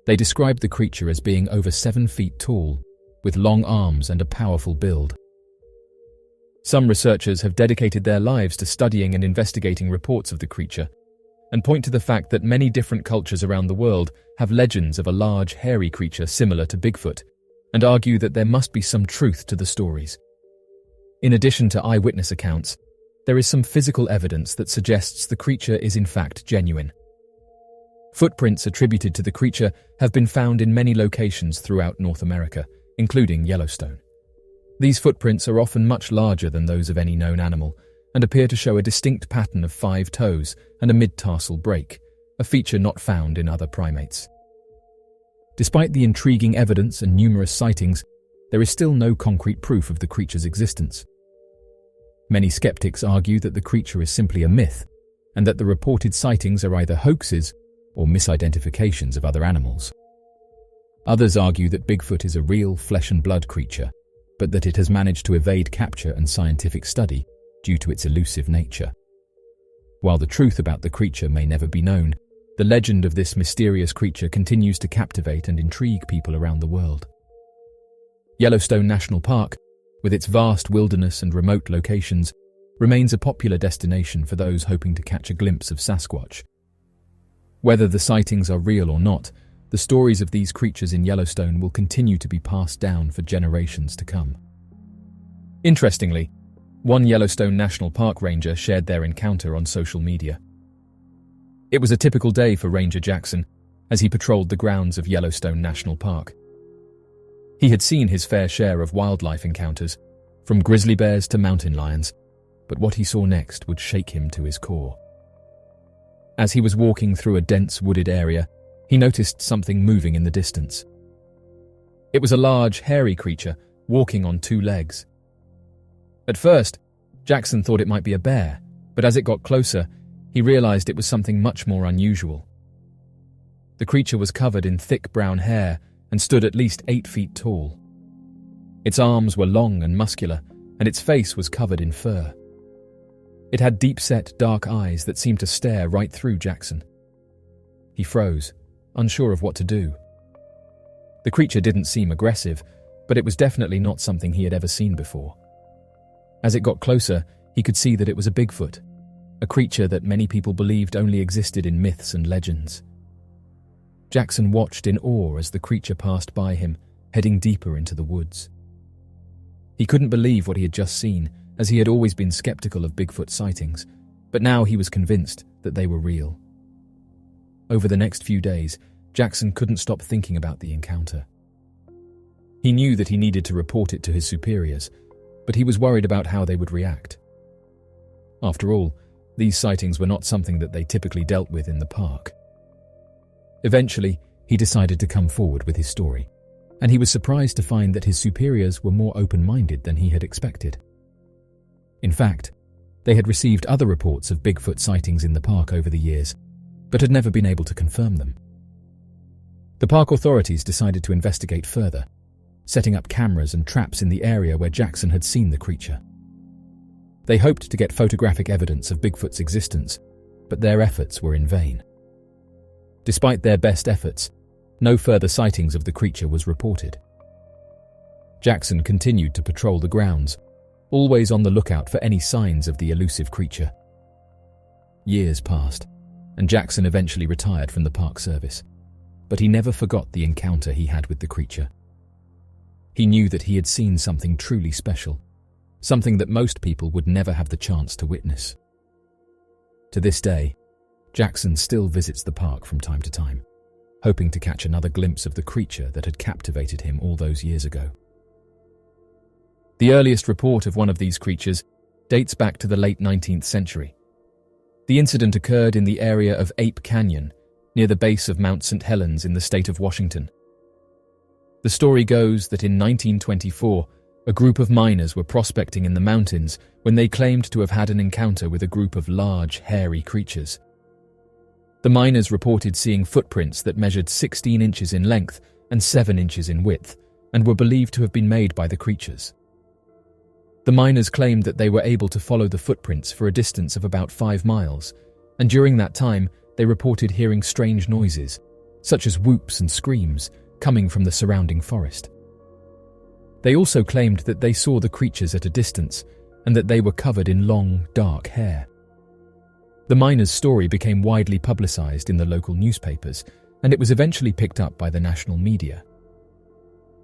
They described the creature as being over 7 feet tall, with long arms and a powerful build. Some researchers have dedicated their lives to studying and investigating reports of the creature, and point to the fact that many different cultures around the world have legends of a large, hairy creature similar to Bigfoot, and argue that there must be some truth to the stories. In addition to eyewitness accounts, there is some physical evidence that suggests the creature is in fact genuine. Footprints attributed to the creature have been found in many locations throughout North America, including Yellowstone. These footprints are often much larger than those of any known animal, and appear to show a distinct pattern of 5 toes and a mid-tarsal break, a feature not found in other primates. Despite the intriguing evidence and numerous sightings, there is still no concrete proof of the creature's existence. Many skeptics argue that the creature is simply a myth, and that the reported sightings are either hoaxes or misidentifications of other animals. Others argue that Bigfoot is a real flesh-and-blood creature, but that it has managed to evade capture and scientific study due to its elusive nature. While the truth about the creature may never be known, the legend of this mysterious creature continues to captivate and intrigue people around the world. Yellowstone National Park, with its vast wilderness and remote locations, remains a popular destination for those hoping to catch a glimpse of Sasquatch. Whether the sightings are real or not, the stories of these creatures in Yellowstone will continue to be passed down for generations to come. Interestingly, one Yellowstone National Park ranger shared their encounter on social media. It was a typical day for Ranger Jackson as he patrolled the grounds of Yellowstone National Park. He had seen his fair share of wildlife encounters, from grizzly bears to mountain lions, but what he saw next would shake him to his core. As he was walking through a dense wooded area, he noticed something moving in the distance. It was a large, hairy creature walking on two legs. At first, Jackson thought it might be a bear, but as it got closer, he realized it was something much more unusual. The creature was covered in thick brown hair and stood at least 8 feet tall. Its arms were long and muscular, and its face was covered in fur. It had deep-set, dark eyes that seemed to stare right through Jackson. He froze, unsure of what to do. The creature didn't seem aggressive, but it was definitely not something he had ever seen before. As it got closer, he could see that it was a Bigfoot, a creature that many people believed only existed in myths and legends. Jackson watched in awe as the creature passed by him, heading deeper into the woods. He couldn't believe what he had just seen, as he had always been skeptical of Bigfoot sightings, but now he was convinced that they were real. Over the next few days, Jackson couldn't stop thinking about the encounter. He knew that he needed to report it to his superiors, but he was worried about how they would react. After all, these sightings were not something that they typically dealt with in the park. Eventually, he decided to come forward with his story, and he was surprised to find that his superiors were more open-minded than he had expected. In fact, they had received other reports of Bigfoot sightings in the park over the years, but had never been able to confirm them. The park authorities decided to investigate further, setting up cameras and traps in the area where Jackson had seen the creature. They hoped to get photographic evidence of Bigfoot's existence, but their efforts were in vain. Despite their best efforts, no further sightings of the creature was reported. Jackson continued to patrol the grounds, always on the lookout for any signs of the elusive creature. Years passed, and Jackson eventually retired from the park service, but he never forgot the encounter he had with the creature. He knew that he had seen something truly special, something that most people would never have the chance to witness. To this day, Jackson still visits the park from time to time, hoping to catch another glimpse of the creature that had captivated him all those years ago. The earliest report of one of these creatures dates back to the late 19th century. The incident occurred in the area of Ape Canyon, near the base of Mount St. Helens in the state of Washington. The story goes that in 1924, a group of miners were prospecting in the mountains when they claimed to have had an encounter with a group of large, hairy creatures. The miners reported seeing footprints that measured 16 inches in length and 7 inches in width, and were believed to have been made by the creatures. The miners claimed that they were able to follow the footprints for a distance of about 5 miles, and during that time they reported hearing strange noises, such as whoops and screams, coming from the surrounding forest. They also claimed that they saw the creatures at a distance, and that they were covered in long, dark hair. The miners' story became widely publicized in the local newspapers, and it was eventually picked up by the national media.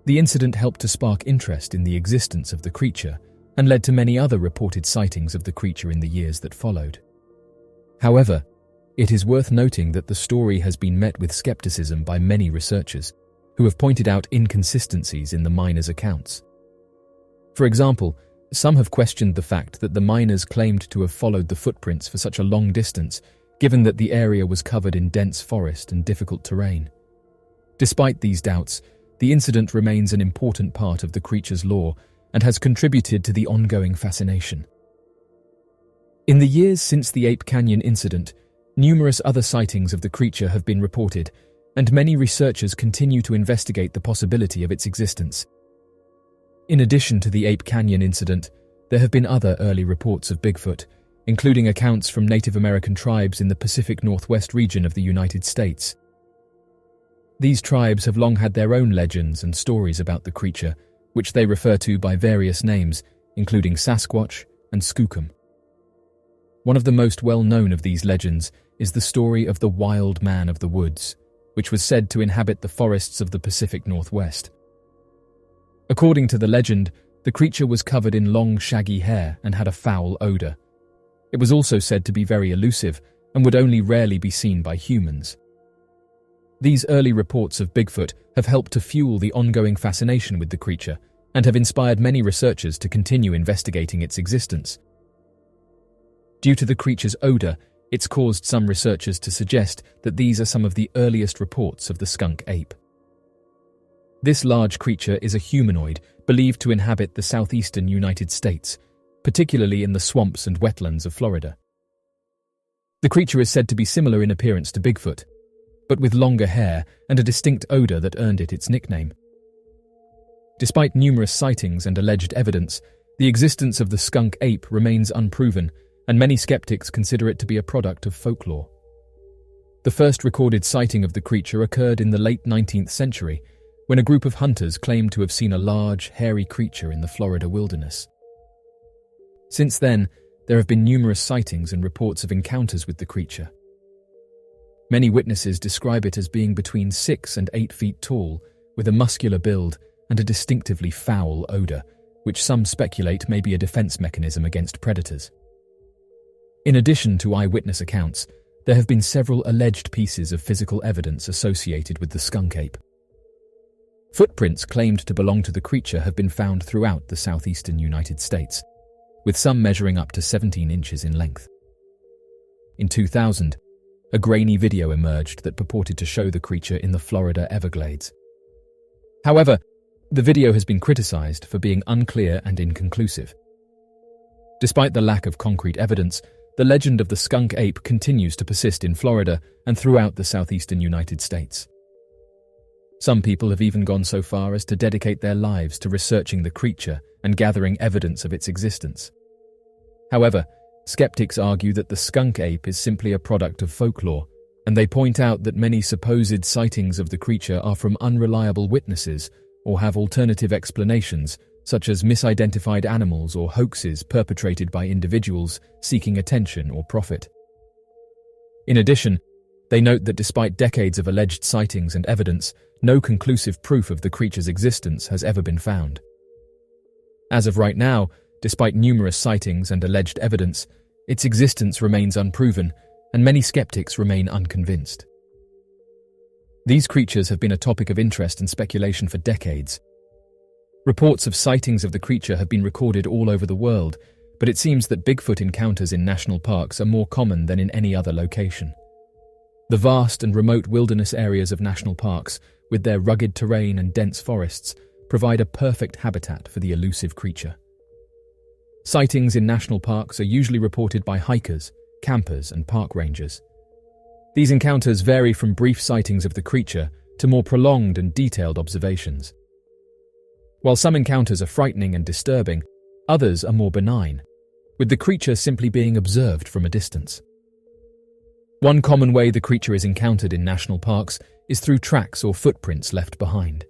The incident helped to spark interest in the existence of the creature and led to many other reported sightings of the creature in the years that followed. However, it is worth noting that the story has been met with skepticism by many researchers who have pointed out inconsistencies in the miners' accounts. For example, some have questioned the fact that the miners claimed to have followed the footprints for such a long distance, given that the area was covered in dense forest and difficult terrain. Despite these doubts, the incident remains an important part of the creature's lore and has contributed to the ongoing fascination. In the years since the Ape Canyon incident, numerous other sightings of the creature have been reported, and many researchers continue to investigate the possibility of its existence. In addition to the Ape Canyon incident, there have been other early reports of Bigfoot, including accounts from Native American tribes in the Pacific Northwest region of the United States. These tribes have long had their own legends and stories about the creature, which they refer to by various names, including Sasquatch and Skookum. One of the most well-known of these legends is the story of the Wild Man of the Woods, which was said to inhabit the forests of the Pacific Northwest. According to the legend, the creature was covered in long, shaggy hair and had a foul odor. It was also said to be very elusive and would only rarely be seen by humans. These early reports of Bigfoot have helped to fuel the ongoing fascination with the creature and have inspired many researchers to continue investigating its existence. Due to the creature's odor, it's caused some researchers to suggest that these are some of the earliest reports of the skunk ape. This large creature is a humanoid believed to inhabit the southeastern United States, particularly in the swamps and wetlands of Florida. The creature is said to be similar in appearance to Bigfoot, but with longer hair and a distinct odor that earned it its nickname. Despite numerous sightings and alleged evidence, the existence of the skunk ape remains unproven, and many skeptics consider it to be a product of folklore. The first recorded sighting of the creature occurred in the late 19th century, when a group of hunters claimed to have seen a large, hairy creature in the Florida wilderness. Since then, there have been numerous sightings and reports of encounters with the creature. Many witnesses describe it as being between 6 and 8 feet tall, with a muscular build and a distinctively foul odor, which some speculate may be a defense mechanism against predators. In addition to eyewitness accounts, there have been several alleged pieces of physical evidence associated with the skunk ape. Footprints claimed to belong to the creature have been found throughout the southeastern United States, with some measuring up to 17 inches in length. In 2000, a grainy video emerged that purported to show the creature in the Florida Everglades. However, the video has been criticized for being unclear and inconclusive. Despite the lack of concrete evidence, the legend of the skunk ape continues to persist in Florida and throughout the southeastern United States. Some people have even gone so far as to dedicate their lives to researching the creature and gathering evidence of its existence. However, skeptics argue that the skunk ape is simply a product of folklore, and they point out that many supposed sightings of the creature are from unreliable witnesses or have alternative explanations, such as misidentified animals or hoaxes perpetrated by individuals seeking attention or profit. In addition, they note that despite decades of alleged sightings and evidence, no conclusive proof of the creature's existence has ever been found. As of right now, despite numerous sightings and alleged evidence, its existence remains unproven, and many skeptics remain unconvinced. These creatures have been a topic of interest and speculation for decades. Reports of sightings of the creature have been recorded all over the world, but it seems that Bigfoot encounters in national parks are more common than in any other location. The vast and remote wilderness areas of national parks, with their rugged terrain and dense forests, provide a perfect habitat for the elusive creature. Sightings in national parks are usually reported by hikers, campers, and park rangers. These encounters vary from brief sightings of the creature to more prolonged and detailed observations. While some encounters are frightening and disturbing, others are more benign, with the creature simply being observed from a distance. One common way the creature is encountered in national parks is through tracks or footprints left behind.